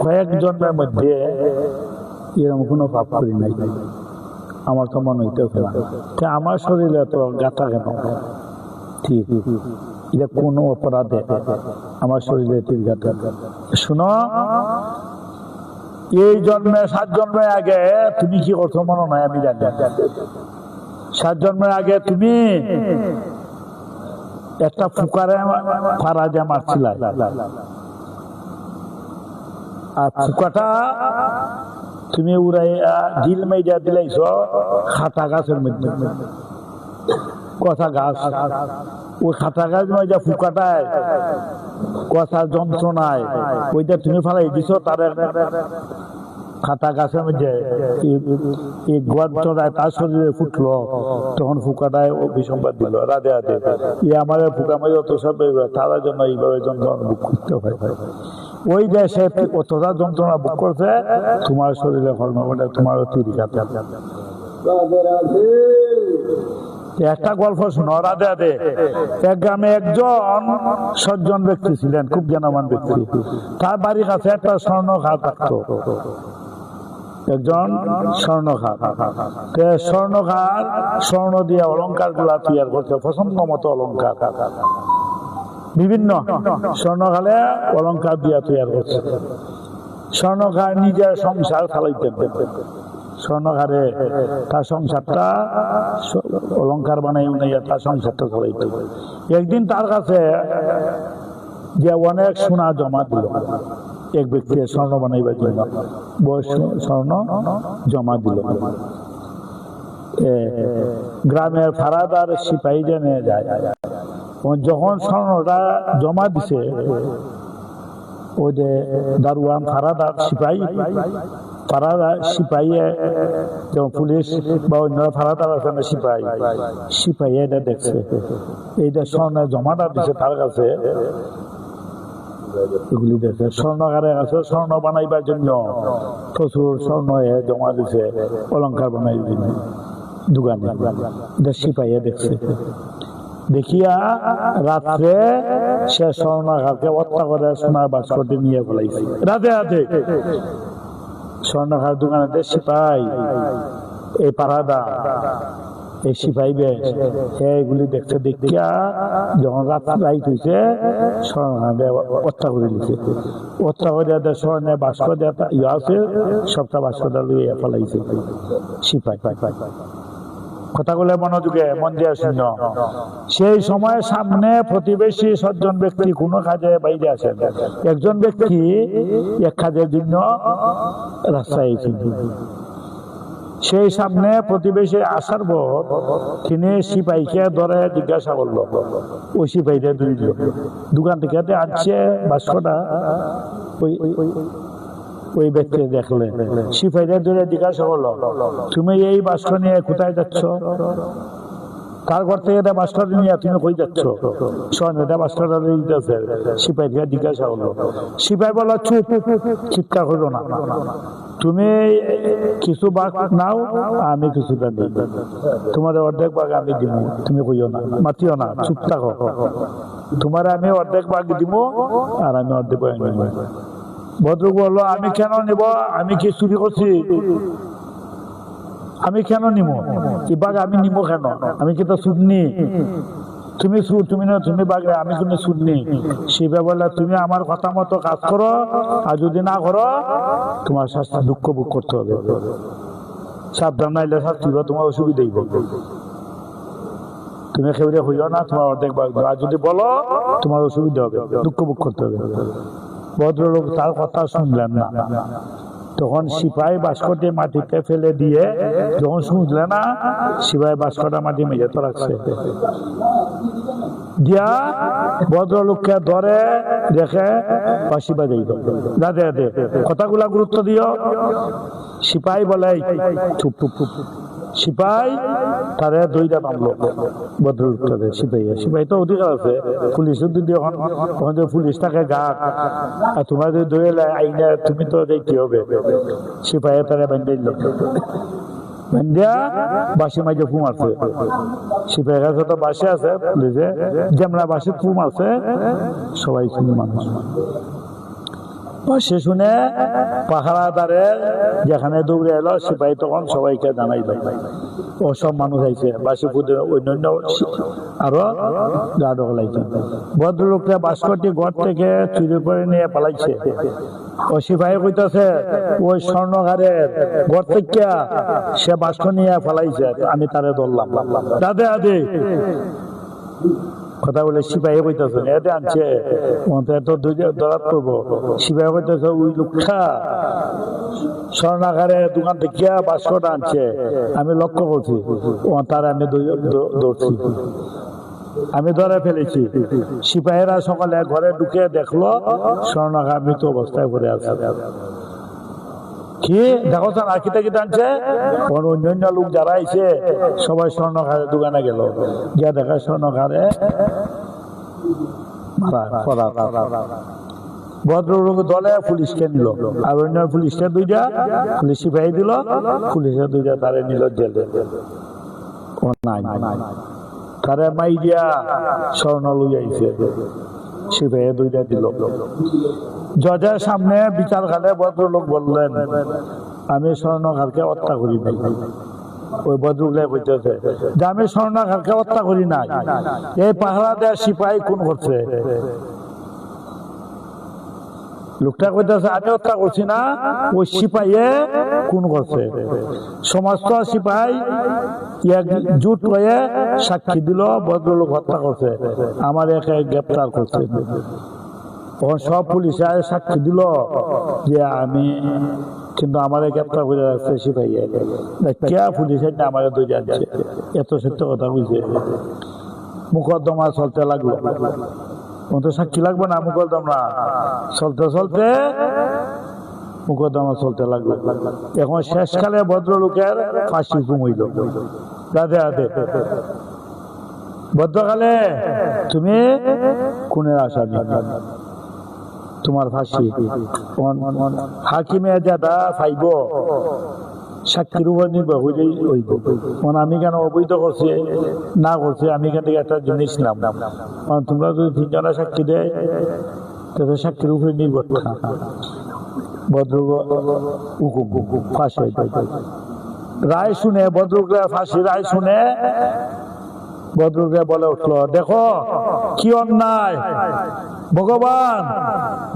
কয়েক জন্মের মধ্যে এরকম কোনো পাপ করি নাই, আমার তো মনে হইতে না, আমার শরীরে তো গাঁথা কেন? ঠিক এটা কোনো অপরাধে আমার শরীরে তীর গাঁথা? শুনো, এই জন্মে 7 জন্মের আগে তুমি কি করছো মনে নয় আমি জানি। 7 জন্মের আগে তুমি একটা ফুকারে ফারা দিয়ে মারছিল, আর ফুকাটা তুমি উড়াইয়া ঢিল মেজা দিলাইছ খাতা গাছের মধ্যে, কথা গাছ, ওই খাতা গাছ মেজা ফুকাটায় কথা যন্ত্রণায় ওইটা তুমি ফালাই দিছ তার খাতা গাছের মধ্যে তার শরীরে ফুটলো, তখন ফুকাটায় অভিসম্বাদ দিল রাধে রাধে আমার ফুকা মাই অত সব তারা জন্য এইভাবে যন্ত্রণা ভোগ করতে হয়। ওই দেশে অতটা যন্ত্রণা ভোগ করছে, তোমার শরীরে কর্ম করে তোমার তিরিকাতে। একটা গল্প শোনো রাধে রাধে। এক গ্রামে একজন সজ্জন ব্যক্তি ছিলেন, খুব জ্ঞানবান ব্যক্তি। তার বাড়ির কাছে একটা স্বর্ণখাত থাকতো, একজন স্বর্ণখাত। স্বর্ণখাত স্বর্ণ দিয়ে অলঙ্কার গুলা তৈরি করছে, পছন্দ মতো অলঙ্কার, বিভিন্ন স্বর্ণখালে অলঙ্কার দিয়া তৈরি করছে। স্বর্ণখার নিজের সংসার চালাইতেন, স্বর্ণকারে তার সংসারটা অলঙ্কার বানাই উনাইয়া তার সংসারটা চালাইতে। একদিন তার কাছে যে অনেক সোনা জমা দিল, এক ব্যক্তি স্বর্ণ বানাইবার জন্য স্বর্ণ জমা দিল। গ্রামের ফারাদার সিপাহী জেনে যায়, যখন স্বর্ণটা জমা দিছে ওই যে দারোয়ান ফারাদার সিপাহী, সিপাহী যেমন পুলিশ বা অন্যরা ফারাদার আছে না, সিপাহী এটা দেখছে এইটা স্বর্ণের জমাটা দিছে তার কাছে, এগুলি দেখছে স্বর্ণকারের কাছে স্বর্ণ বানাইবার জন্য প্রচুর স্বর্ণ জমা দিছে অলঙ্কার বানাই দোকানে, এটা সিপাহী দেখছে। দেখিয়া রাত্রে সে স্বর্ণকারকে হত্যা করে সোনার বাস্কটি নিয়ে ফেলাইছে। রাতে রাতে স্বর্ণকার দোকানে সিপাহী এই পাড়াদা এই সিপাহী এগুলি দেখছে। দেখিয়া যখন রাইত হয়েছে স্বর্ণকারে হত্যা করে দিচ্ছে। হত্যা করে স্বর্ণের বাস্ক ইয়ে আছে সবটা বাস্কটা লইয়া ফেলাইছে সিপাহী। কথাগুলো মনোযোগে মন দিয়ে শূন্য। সেই সময় সামনে প্রতিবেশী সজ্জন ব্যক্তি কোনো কাজে বাইরে আসেন। একজন ব্যক্তি এক কাজের জন্য রাস্তায় এসেছেন। সেই সামনে প্রতিবেশী আসার পর তিনি সিপাহীকে ধরে জিজ্ঞাসা করলো, ওই সিপাহীটা ধরিল দোকান থেকে আনছে বাস্কটা। ওই ব্যক্তি দেখলেন, সিপাহীদের ধরে জিজ্ঞাসা করলো, তুমি এই বাস্ক নিয়ে কোথায় যাচ্ছ? কার ঘর থেকে এটা বাস্ক নিয়ে তুমি কই যাচ্ছ? এটা বাস্কটা দিতেছে। সিপাহীকে জিজ্ঞাসা করলো, সিপাহী বললো চুপ, চিৎকার করো না, তুমি কিছু ভাগ নাও আমি কিছুটা দিই, তোমার অর্ধেক ভাগ আমি দিব, তুমি কইও না, মাতিও না, চুপ থাকো, তোমার আমি অর্ধেক ভাগ দিব আর আমি অর্ধেক ভাগ নিব। ভদ্রলোক বললো, আমি কেন নিব? আমি কি চুরি করছি? আমি কেন নিব? এবার আমি নিব কেন? আমি কি তো সুদনি? তুমি সুদ, তুমি না, তুমি বাগড়ে, আমি কিন্তু সুদনি। শিবা বলে, তুমি আমার কথা মতো কাজ করো, আর যদি না করো তোমার শাস্তি দুঃখ ভোগ করতে হবে। সাবধান নাইলে শাস্তি হবে, তোমার অসুবিধাই হবে। তুমি খেউরে হইও না, তোমার অর্ধেক বাগবে। আর যদি বলো তোমার অসুবিধা হবে, দুঃখ ভোগ করতে হবে। ভদ্রলোক তার কথা শুনলেন না। তখন সিপাহী বাস্কটি মাটিতে ফেলে দিয়ে, যখন শুনলে না, সিপাহী বাস্কটা মাটি মেঝেতে রাখছে, দিয়া ভদ্রলোককে ধরে রেখে ফাঁসি বাজাই দাদে দে, কথাগুলা গুরুত্ব দিও। সিপাহী বলে, চুপ চুপ চুপ। সিপাহী তারে দইটা নামলো ভদ্রলোকটারে। সিপাহী তো অধিকার আছে, পুলিশ যদি এখন যে পুলিশ থাকে গাক, আর তোমার যদি দইলে আইনে তুমি তো দেখতে হবে। সিপাহী তারে বান্ধিল, বান্ধিয়া বাসি মাঝে ফু মারছে। সিপাহীর কাছে তো বাসে আছে, পুলিশে যেমন বাসে ফু মারছে, সবাই শুনে মানুষ সে শুনে পাহারাদারে যেখানে দৌড়ে এলো, সিপাহী তখন সবাইকে জানাইল, ও সব মানুষ আইছে, বাসি ফুটে অন্যান্য আরো গা ঢকলাইছে। ভদ্রলোকটা বাস্কটি ঘর থেকে চুরি করে নিয়ে পালাইছে। ও সিপাহী কইতাছে, ওই স্বর্ণকারের ঘর থেকে সে বাস্ক নিয়ে পালাইছে, আমি তারে ধরলাম। দাদে আদে কথা বলে সিপাহী কইতেছে, এতে আনছে তো ধরাত করবো। সিপাহী কইতেছে, ওই লোকটা স্বর্ণাকারের দোকান থেকে বাস্কটা আনছে, আমি লক্ষ্য করছি, তার আমি ধরছি, আমি ধরে ফেলেছি। সিপাহীরা সকালে ঘরে ঢুকে দেখলো স্বর্ণাকার মৃত অবস্থায় পড়ে আছে। কি দেখো আর কিতা কিতা আনছে? অন্যান্য লোক যারা আইছে সবাই স্বর্ণকারের দোকানে গেল, গিয়া দেখা স্বর্ণকারে ভদ্রলোক দলে পুলিশকে নিল, আর অন্য পুলিশকে দুইটা, পুলিশ সিপাহী দিল, পুলিশের দুইটা তারে নিল জেলে। তারে মাই দিয়া স্বর্ণ লই আইছে, সিপাহী দুইটা দিল। জজের সামনে বিচারখানে ভদ্রলোক বললেন, আমি স্বর্ণকারকে হত্যা করি নাই। ওই ভদ্রলোক কইতেছে যে আমি স্বর্ণকারকে হত্যা করি নাই, এই পাহারা দেওয়ার সিপাহী খুন করছে। লোকটা কইতেছে, আমি হত্যা করছি না, ওই সিপাহীয়ে খুন করছে। সমস্ত সিপাহী জুট হয়ে সাক্ষী দিল ভদ্রলোক হত্যা করছে, আমার একে গ্রেপ্তার করছে। তখন সব পুলিশ সাক্ষী দিল যে আমি, কিন্তু আমার গ্রেপ্তার করে রাখছে সিপাহী। কে পুলিশ আমার দুই যাচ্ছে, এত সত্য কথা বুঝছে। মুকদ্দমা চলতে লাগলো, তো সাক্ষী লাগবে না, মুকদ্দমা চলতে চলতে মুকদ্দমা চলতে লাগলো। এখন শেষকালে ভদ্রলোকের ফাঁসি কমইল। রাধে রাধে। ভদ্রকালে তুমি খুনের আসামি, তোমার ফাঁসি। হাকিমে যাদা পাইব সাক্ষীর উপর নির্ভর হইলেই হইব। আমি কেন অবৈধ করছি না করছি, আমি এখান থেকে একটা জিনিস নিলাম। তোমরা যদি তিনজনে সাক্ষী দেয়, তাহলে সাক্ষীর উপরে নির্ভর না। ভদ্রলোক ফাঁসি রায় শুনে, ভদ্রলোকের ফাঁসি রায় শুনে ভদ্রলোকে বলে উঠলো, দেখো কি অন্যায়, ভগবান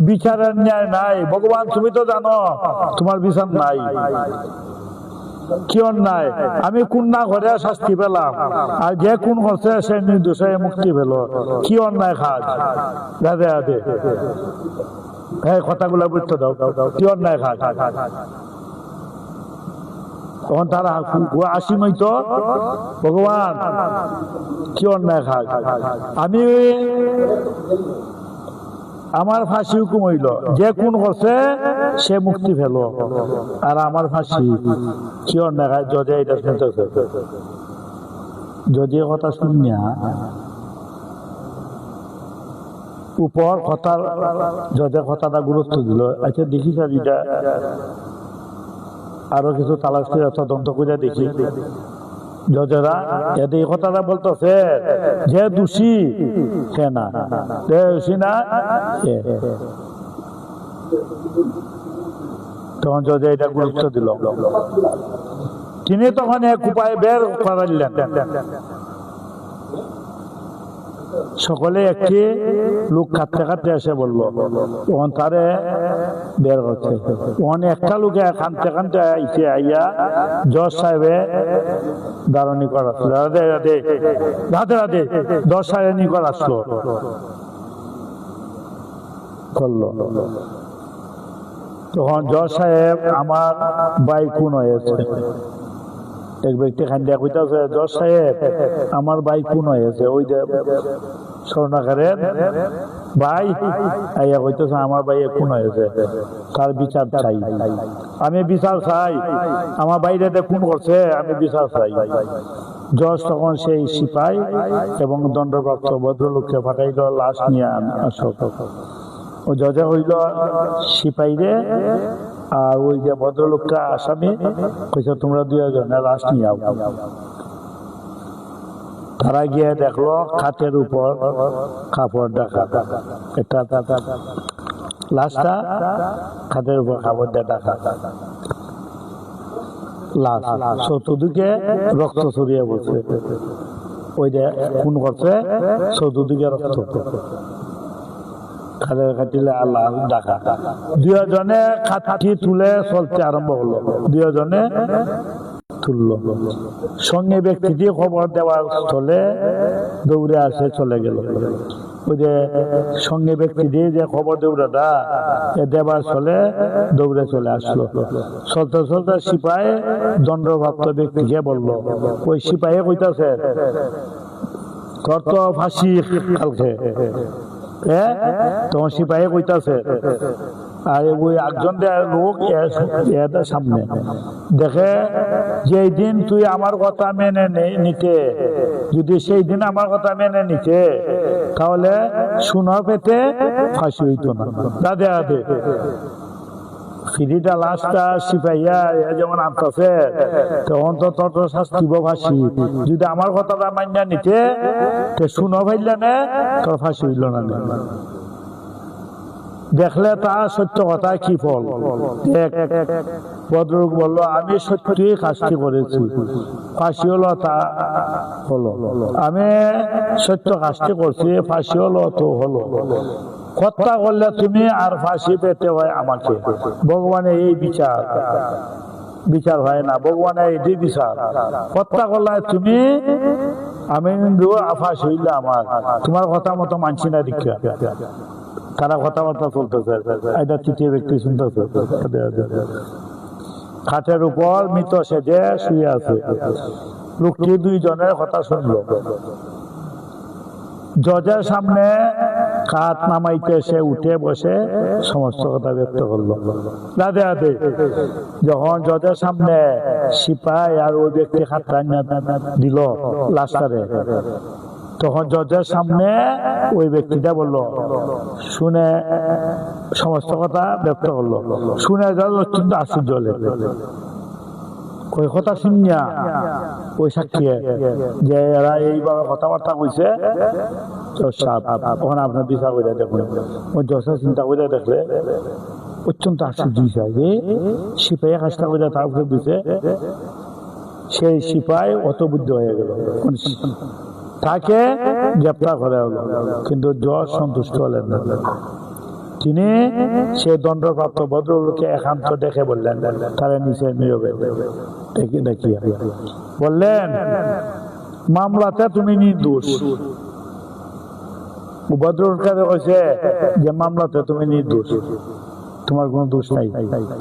বিচারের ন্যায় নাই। ভগবান তুমি তো জানো তোমার বিচার নাই, কি অন্যায়। আমি কোন না ঘরে শাস্তি পেলাম, আর যে কোন করছে সে নির্দোষে মুক্তি পেল, কি অন্যায় কাজ। রাধে রাধে। হ্যাঁ, কথাগুলা বুঝতে দাও, কি অন্যায় কাজ। তখন তারা আসিমই তো, ভগবান কি অন্যায় কাজ, আমি আমার ফাঁসি হুকুম হইল, যে কোন করছে সে মুক্তি পেল, আর আমার ফাঁসি কি অন্যায় কাজ। জজে এটা শুনতেছে, জজে কথা শুনিয়া উপর কথা, জজের কথাটা গুরুত্ব দিল। আচ্ছা দেখি স্যার, এটা আরো কিছু তালাশ করে তদন্ত করে দেখি। জজেরা এতে এই কথাটা বলতেছে যে দোষী সে না, দোষী না। তখন জজ এটা গুরুত্ব দিল। তিনি তখন এক উপায় বের করাইলেন, সকলে একটি লোক কাঁদতে কাঁদতে এসে বললো, তখন তারে বের করছে। তখন একটা লোকে কাঁদতে কাঁদতে আইসে আইয়া জজ সাহেবে দাঁড়ানি করাচ্ছিল, রাধে রাধে রাধে রাধে, জজ সাহেব নিকট আসলো করলো। তখন জজ সাহেব, আমার ভাই খুন হয়েছে। এক ব্যক্তি খান্দিয়া কইতাছে, জজ সাহেব আমার ভাই খুন হয়েছে। ওই যে স্বর্ণাকারের ভাই আইয়া কইতেছে আমার ভাই খুন হয়েছে, তার বিচার চাই, আমি বিচার চাই, আমার বাইরে খুন করছে, আমি বিচার চাই। জজ তখন সেই সিপাই এবং দণ্ডপ্রাপ্ত ভদ্রলোককে পাঠাইল, লাশ নিয়ে আসো। ও জজে হইল সিপাইরে আর ওই যে ভদ্রলোকটা আসামি কইছে, তোমরা দুজনে লাশ নিয়ে আও। তারা গিয়ে দেখলো খাটের উপর কাপড় ঢাকা, একটা লাশটা খাটের উপর কাপড় দিয়ে ঢাকা, লাশ চতুর্দিকে রক্ত ছড়িয়ে বলছে। ওই যে খুন করছে, চতুর্দিকে রক্ত, খাটের কাটিলে আল্লাহ ডাকা। দুজনে খাটটি তুলে চলতে আরম্ভ হলো, দুজনে তুললো। সঙ্গে ব্যক্তিটি খবর দেওয়ার স্থলে দৌড়ে আসে চলে গেল। ওই যে সঙ্গে ব্যক্তিটি যে খবর দৌড়াটা দেবার স্থলে দৌড়ে চলে আসলো। চলতে চলতে সিপাই দণ্ডপ্রাপ্ত ব্যক্তিকে বললো, ওই সিপাহী কইতাছে, তোর তো ফাঁসি কালকে। তখন সিপাহী কইতাছে, আর ওই একজন লোক এদের সামনে দেখে, যেই দিন তুই আমার কথা মেনে নিতে, যদি সেই দিন আমার কথা মেনে নিতে, তাহলে সোনা পেতে ফাঁসি হইতো না। দাদে দাদে ফিরিটা লাশটা সিপাইয়া যেমন আনতেছে, তখন তো তোর শাস্তি ফাঁসি। যদি আমার কথাটা মান্য নিতে শুনো ভাইলে না, তোর ফাঁসি হইল না। দেখলে তার সত্য কথা কি ফল। ভদ্রলোক বললো, আমি সত্যি কাজটি করেছি, ফাঁসি হলো তা হলো, আমি সত্য কাজটি করছি, ফাঁসি হলো তো হলো। হত্যা করলে তুমি আর ফাঁসি পেতে হয় আমাকে। ভগবানের এই বিচার, বিচার হয় না, ভগবানের এই বিচার। হত্যা করলে তুমি, আমি ফাঁসি হইলে আমার, তোমার কথা মতো মানছি না দীক্ষা। তারা কথাবার্তা চলতেছে, এটা তৃতীয় ব্যক্তি শুনতেছে। খাটের উপর মৃত সেজে শুয়ে আছে, লোকটি দুইজনের কথা শুনলো। জজের সামনে কাঠ নামাইতে সে উঠে বসে সমস্ত কথা ব্যক্ত করলো। রাধে রাধে। যখন জজের সামনে সিপাই আর ওই ব্যক্তি খাটটা দিল লাস্টারে, তখন জজের সামনে ওই ব্যক্তিটা বললো, শুনে সমস্ত কথা ব্যক্ত করলো। শুনে জজ অত্যন্ত আশ্চর্য হলেন। ওই কথা শুনিয়া ওই সাক্ষী যে এরা এইভাবে কথাবার্তা কইছে, তখন আপনার বিচার করে দেখুন। ওই জজের চিন্তা করে দেখলে অত্যন্ত আশ্চর্য বিষয় যে সিপাহী কাজটা করে তারপরে দিছে, সেই সিপাহী অত বুদ্ধি হয়ে গেল, তাকে গ্রেপ্তার করা হলো। কিন্তু জজ সন্তুষ্ট হলেন না। তিনি সেই দণ্ডপ্রাপ্ত ভদ্রলোককে একান্ত দেখে বললেন, তারা নিচে নীরবে দেখিয়া বললেন, মামলাতে তুমি নির্দোষ। ভদ্রলোককে কইছে যে মামলাতে তুমি নির্দোষ, তোমার কোনো দোষ নাই,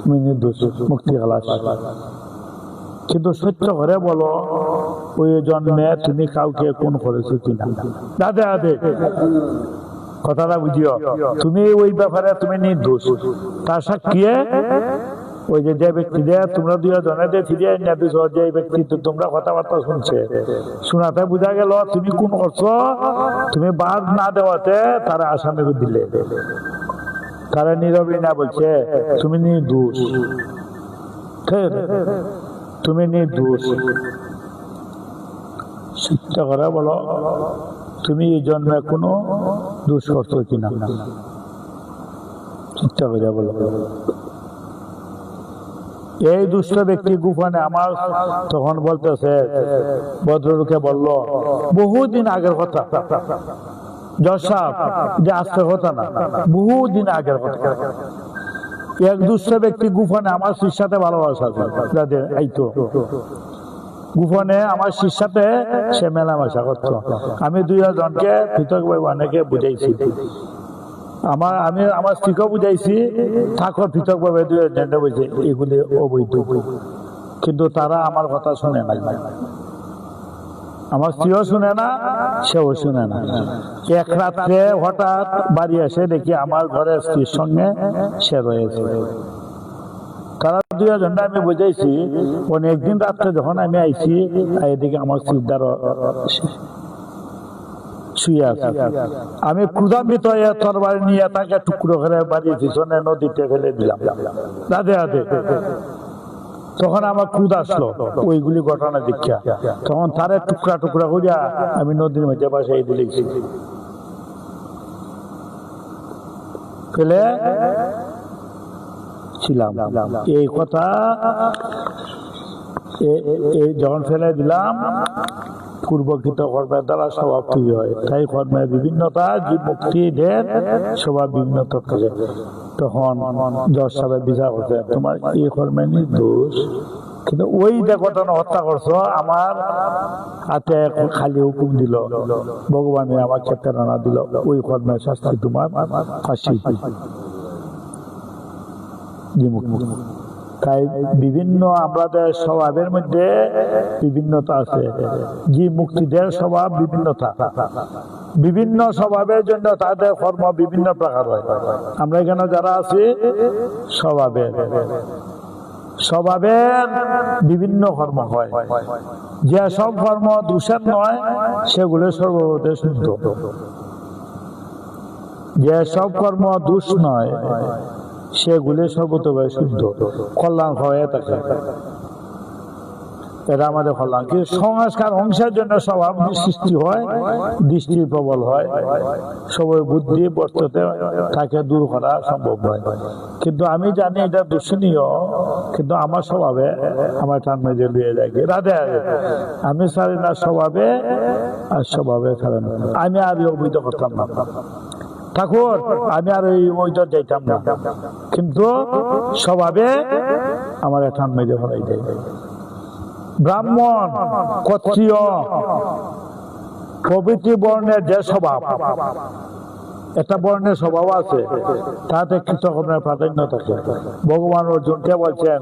তুমি নির্দোষ, মুক্তি খালাস। কিন্তু সত্য করে বলো, ওই জন্মে তুমি কাউকে খুন করেছো কিনা। দাদে দাদে কথাটা বুঝিও, তুমি ওই ব্যাপারে তুমি নির্দোষ। তার সাক্ষী ওই যে ব্যক্তি তোমরা দুজনে ফিরিয়ে এনে দিছ, যে ব্যক্তি তোমরা কথাবার্তা শুনছে, শোনাতে বোঝা গেল তুমি খুন করছো। তুমি বাদ না দেওয়াতে তারা আসামি দিলে, তারা নীরবে না বলছে তুমি নির্দোষ, তুমি নির্দোষ। সত্য করে বলো, তুমি এই জন্মে কোনো দোষ করছো কিনা। সত্য করে বলো। এই দুষ্ট ব্যক্তি গোপনে আমার তখন বলতেছে, ভদ্রলোকে বলল, বহুদিন আগের কথা, জজ সাহেব, যে আজকের কথা না, বহুদিন আগের কথা। এক দুষ্ট ব্যক্তি গোপনে আমার শিষ্যাতে ভালোবাসা আছে, এই তো গোপনে আমার শিষ্যাতে সে মেলামেশা করতো। আমি 2জনকে পৃথক ভাবে অনেকে বুঝাইছি, আমি আমার স্ত্রীকেও বুঝাইছি, থাকো পৃথক ভাবে 2জন বুঝে এগুলি অবৈধ, কিন্তু তারা আমার কথা শুনে না। আমার স্ত্রীও শুনে না, সেও শুনে না। এক রাত্রে হঠাৎ বাড়ি এসে দেখি আমার ঘরে স্ত্রীর সঙ্গে সে রয়েছে। তারা 2জন আমি বুঝাইছি, অনেকদিন রাত্রে যখন আমি আইছি, এদিকে আমার স্ত্রীর দ্বারা শুয়ে আছে। আমি ক্রোধান্বিত হয়ে তরবারি নিয়ে তাকে টুকরো করে বাড়ির পিছনে নদীতে ফেলে দিলাম। রাধে রাধে। তখন আমার ক্রোধ আসলো ওইগুলি ঘটনা দীক্ষা, তখন তারে টুকরা টুকরা করিয়া আমি নদীর মধ্যে বাসাই দিলেছি। ফেলে ছিলাম এই কথা, যখন ফেলে দিলাম, পূর্বকৃত কর্মের দ্বারা স্বভাব তৈরি হয়। তাই কর্মের বিভিন্নতা জীব মুক্তিদের স্বভাব বিভিন্নতা থাকে। তখন জজ সাহেব বিচার করছে, তোমার এই কর্মের নির্দোষ, কিন্তু ওই যে ঘটনা হত্যা করছো, আমার হাতে খালি হুকুম দিল, ভগবানে আমাকে প্রেরণা দিল, ওই কর্মের শাস্তি তোমার ফাঁসি। তাই বিভিন্ন আমাদের স্বভাবের মধ্যে বিভিন্নতা আছে। জীব মুক্তিদের স্বভাব বিভিন্নতা, বিভিন্ন স্বভাবের জন্য তাদের কর্ম বিভিন্ন প্রকার হয়। আমরা এখানে যারা আছি স্বভাবের বিভিন্ন কর্ম হয়, যে সব কর্ম দোষের নয় সেগুলো সর্বতে শুদ্ধ, যে সব কর্ম দোষ নয় সেগুলি সর্বতভাবে শুদ্ধ, কল্যাণ হয়ে থাকে। এটা আমাদের কল্যাণ। কি সংস্কার ধ্বংসের জন্য স্বভাব সৃষ্টি হয়, দৃষ্টি প্রবল হয়, সবাই বুদ্ধি বর্ততে তাকে দূর করা সম্ভব হয়। কিন্তু আমি জানি এটা দূষণীয়, কিন্তু আমার স্বভাবে আমার টান মেজে লিয়ে যায়। রাধে রাধে। আমি ছাড়ি না স্বভাবে, আর স্বভাবে ছাড়ে না। আমি আর অবৈধ করতাম না ঠাকুর, আমি আর ওই যাইতাম না, কিন্তু স্বভাবে আমার টান মেজে ফেলাই যায়। ব্রাহ্মণ, ক্ষত্রিয় প্রভৃতি বর্ণের যে স্বভাব, একটা বর্ণের স্বভাব আছে, তাতে কৃতকর্মের প্রাধান্য থাকে। ভগবান অর্জুনকে বলছেন,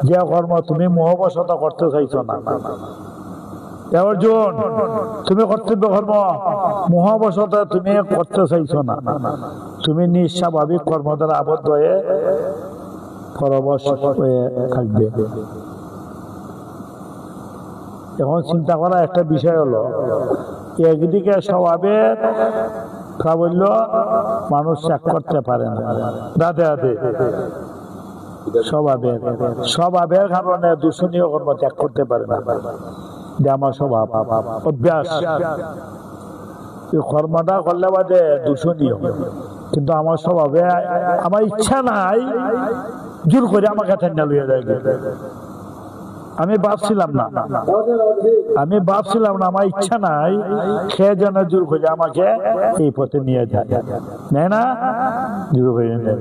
যে কর্ম তুমি মোহবশত করতে চাইছো না, অর্জুন তুমি কর্তব্য কর্ম মোহবশত তুমি করতে চাইছো না, তুমি নিঃস্বাভাবিক কর্ম দ্বারা আবদ্ধ হয়ে পরবশ হয়ে থাকবে। এখন চিন্তা করা একটা বিষয় হলো, একদিকে স্বভাবের প্রাবল্য মানুষ ত্যাগ করতে পারে না। রাধে রাধে। স্বভাবের কারণে দূষণীয় কর্ম ত্যাগ করতে পারে না, যে আমার স্বভাব অভ্যাস, কর্মটা করলে বাদে দূষণীয়, কিন্তু আমার স্বভাবে আমার ইচ্ছা নাই, জোর করে আমাকে ঠান্ডা লইয়া যায়। আমি ভাবছিলাম না, আমার ইচ্ছা নাই, সে যেন জোর করে আমাকে এই পথে নিয়ে যায়, নেয় না, জোর করে নেয়।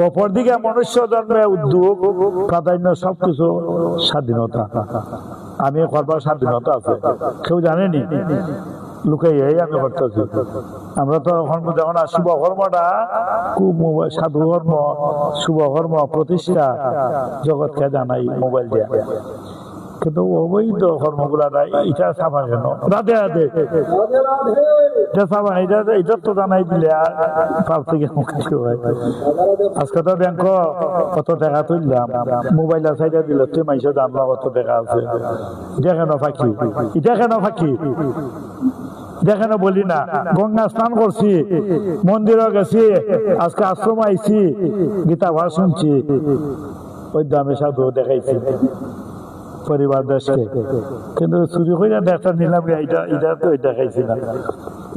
অপরদিকে মনুষ্য জন্মে উদ্যোগ, প্রাধান্য, সবকিছু স্বাধীনতা। আমি করবার স্বাধীনতা আছে, কেউ জানেনি, লুকাই আমি করতেছি। আমরা তো যখন শুভ কর্মটা খুব সাধু কর্ম, শুভ কর্ম প্রতিষ্ঠা জগৎকে জানাই মোবাইল দিয়া, কিন্তু অবৈধ কর্মগুলা এটা সাফা কেন? রাধে রাধে। এটা সাফা, এটা তো জানাই দিলে পাপ থেকে মুক্তি হয়। আজকে তো ব্যাংক কত টাকা তুললাম, মোবাইল সাইডে দিল, তুই মাইসে জানলাম কত টাকা আছে। এটা কেন ফাঁকি? যেখানে বলি না, গঙ্গা স্নান করছি, মন্দিরে গেছি, আজকে আশ্রম আইছি, গীতা ভাষ শুনছি, ওই দামে সাধু দেখাইছি পরিবার দেশকে, কিন্তু চুরি করে দেখা নিলাম, এটা তো দেখাইছি না,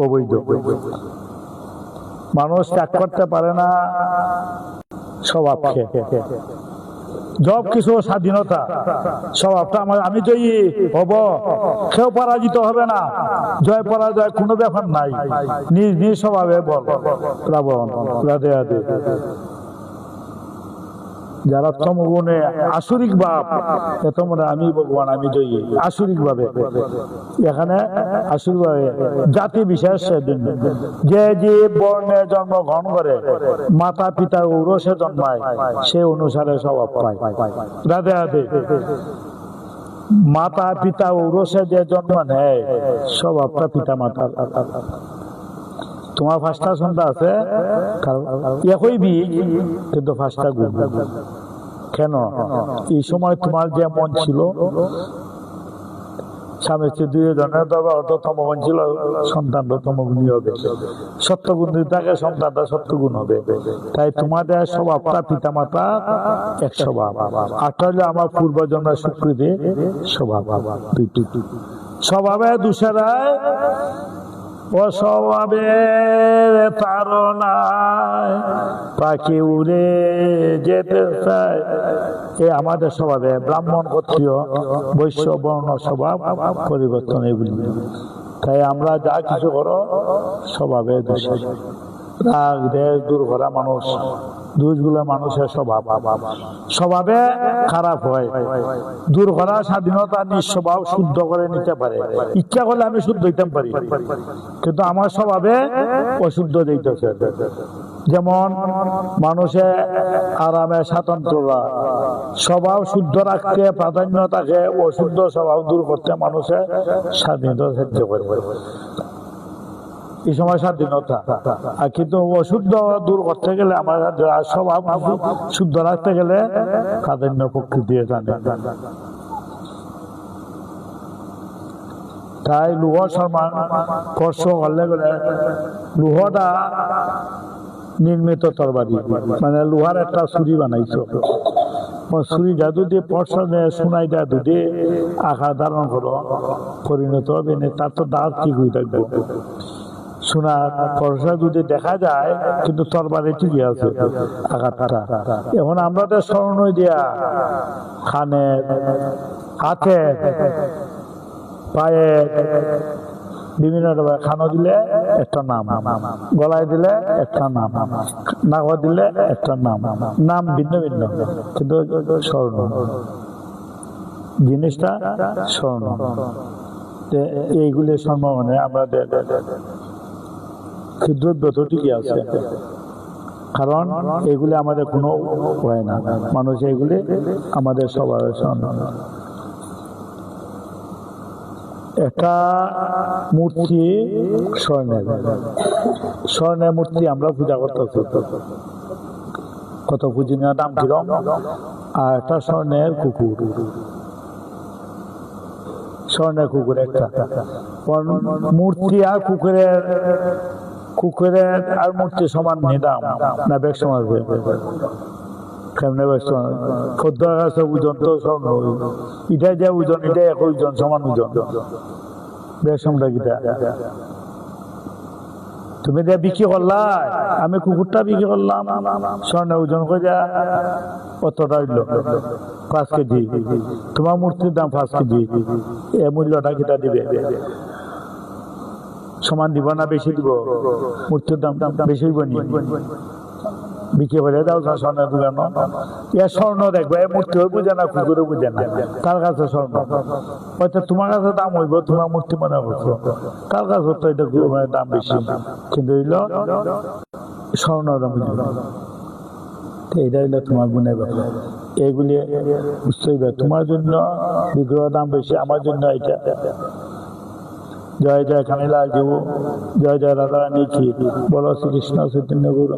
অবৈধ। মানুষ ত্যাগ করতে পারে না, স্বভাবকে, সব কিছু স্বাধীনতা, স্বভাবটা আমি জয়ী হব, কেউ পরাজিত হবে না, জয় পরাজয় কোনো ব্যাপার নাই, নিজ নিজ স্বভাবে বল রাবণ। রাধে রাধে। যারা তমগুণে আসরিক ভাব, এত মনে আমি ভগবান আমি জয়ী, আসরিক ভাবে। এখানে আসরিক ভাবে জাতি বিশেষ যে যে বর্ণে জন্মগ্রহণ করে, মাতা পিতা ঔরসে জন্মায়, সে অনুসারে স্বভাব পায়। রাধে রাধে। মাতা পিতা ঔরসে যে জন্ম নেয়, স্বভাবটা পিতা মাতার। তোমার 5টা সন্তান আছে, একই বীজ কিন্তু 5টা গুণ। কেন? এই সময় তোমার যে মন ছিল, স্বামী স্ত্রী 2 জনের দরবার হতো, তমগুণ ছিল, সন্তানটা তমগুণী হবে। সত্যগুণ যদি থাকে, সন্তানটা সত্যগুণ হবে। তাই তোমাদের স্বভাবটা পিতা মাতা এক স্বভাব। আরটা হলো আমার পূর্বজন্মের স্বীকৃতি স্বভাব। স্বভাবে দূষেরায় অস্বভাবের তাড়নায় পাখি উড়ে যেতে চায়। এ আমাদের স্বভাবে ব্রাহ্মণ ক্ষত্রিয় বৈশ্য বর্ণ স্বভাব পরিবর্তন এগুলি। তাই আমরা যা কিছু করো স্বভাবে দোষ, রাগ দেশ দূর করা মানুষ, দোষগুলো মানুষের স্বভাব, স্বভাবে খারাপ হয়। দূর করা স্বাধীনতা, নিজ স্বভাব শুদ্ধ করে নিতে পারে। ইচ্ছা করলে আমি শুদ্ধ হইতে পারি, কিন্তু আমার স্বভাবে অশুদ্ধ দিতেছে। যেমন মানুষে আরামে স্বাতন্ত্ররা, স্বভাব শুদ্ধ রাখতে প্রাধান্য থাকে, অশুদ্ধ স্বভাব দূর করতে মানুষের স্বাধীনতা সাহায্য করে। এই সময় স্বাধীনতা, আর কিন্তু অশুদ্ধ দূর করতে গেলে, আমার স্বভাব শুদ্ধ রাখতে গেলে প্রাধান্য প্রকৃতি জানে। তাই লুহ সম্মান স্পর্শ করলে গেলে, লুহটা নির্মিত তরবারি, মানে লোহার একটা ছুরি বানাইছো, ছুরি জাদু দিয়ে পর্ষণে শোনাই জাদু দিয়ে আকার ধারণ করো, পরিণত হবে না। তার তো দাঁত কি হয়ে থাকবে। সোনা পরশা যদি দেখা যায়, কিন্তু তরবারি ঠিকই আছে আঘাতটা। এখন আমরা তো স্মরণ দিয়া খানে, হাতে, পায়ে বিভিন্ন রকম, খানো দিলে একটা নাম, গলায় দিলে একটা নাম, নাক দিলে একটা নাম, নাম ভিন্ন ভিন্ন, কিন্তু স্বর্ণ জিনিসটা স্বর্ণ। এইগুলি স্বর্ণ মানে আমাদের দ্রব্য তো ঠিকই আছে, কারণ এগুলি আমাদের কোনো হয় না, মানুষ এগুলি আমাদের স্বভাবের স্বর্ণ। একটা মূর্তি স্বর্ণের মূর্তি আমরা পূজা করতেছি, কত পূজনীয়, দাম কিরম। আর একটা স্বর্ণের কুকুর, স্বর্ণের কুকুর একটা মূর্তি, আর কুকুরের আর মূর্তি সমান নেই দাম না, বেশ সমান কেমনে ওজন তো স্বর্ণ, এটাই যে ওজন, এটাই এক ওজন, সমান ওজন, বেশ সমটা কিটা। তুমি যে বিক্রি করলা, আমি কুকুরটা বিক্রি করলাম, স্বর্ণের ওজন করে যা অতটা হইল 5 কেজি, তোমার মূর্তির দাম 5 কেজি, এ মূল্যটা কিটা দিবে? সমান দিব না বেশি দিব? মূর্তির দাম বেশি হইব নি? বিক্রি করে দাও স্বর্ণের দোকান, এ স্বর্ণ দেখবো, এ মূর্তি বুঝে না, কুকুরে বুঝে না, তার কাছে স্বর্ণ। হয়তো তোমার কাছে দাম হইব, তোমার মূর্তি মনে করছো, তার কাছে তো এটা দাম বেশি, কিন্তু হইল স্বর্ণ দাম। এটা হইলো তোমার গুণের ব্যাপার। এইগুলি বুঝতে হবে, তোমার জন্য বিগ্রহ দাম বেশি, আমার জন্য এটা। জয় জয় কামিলা জীব, জয় জয় রাধা রানী কি, বলো শ্রীকৃষ্ণ চৈতন্য গুরু।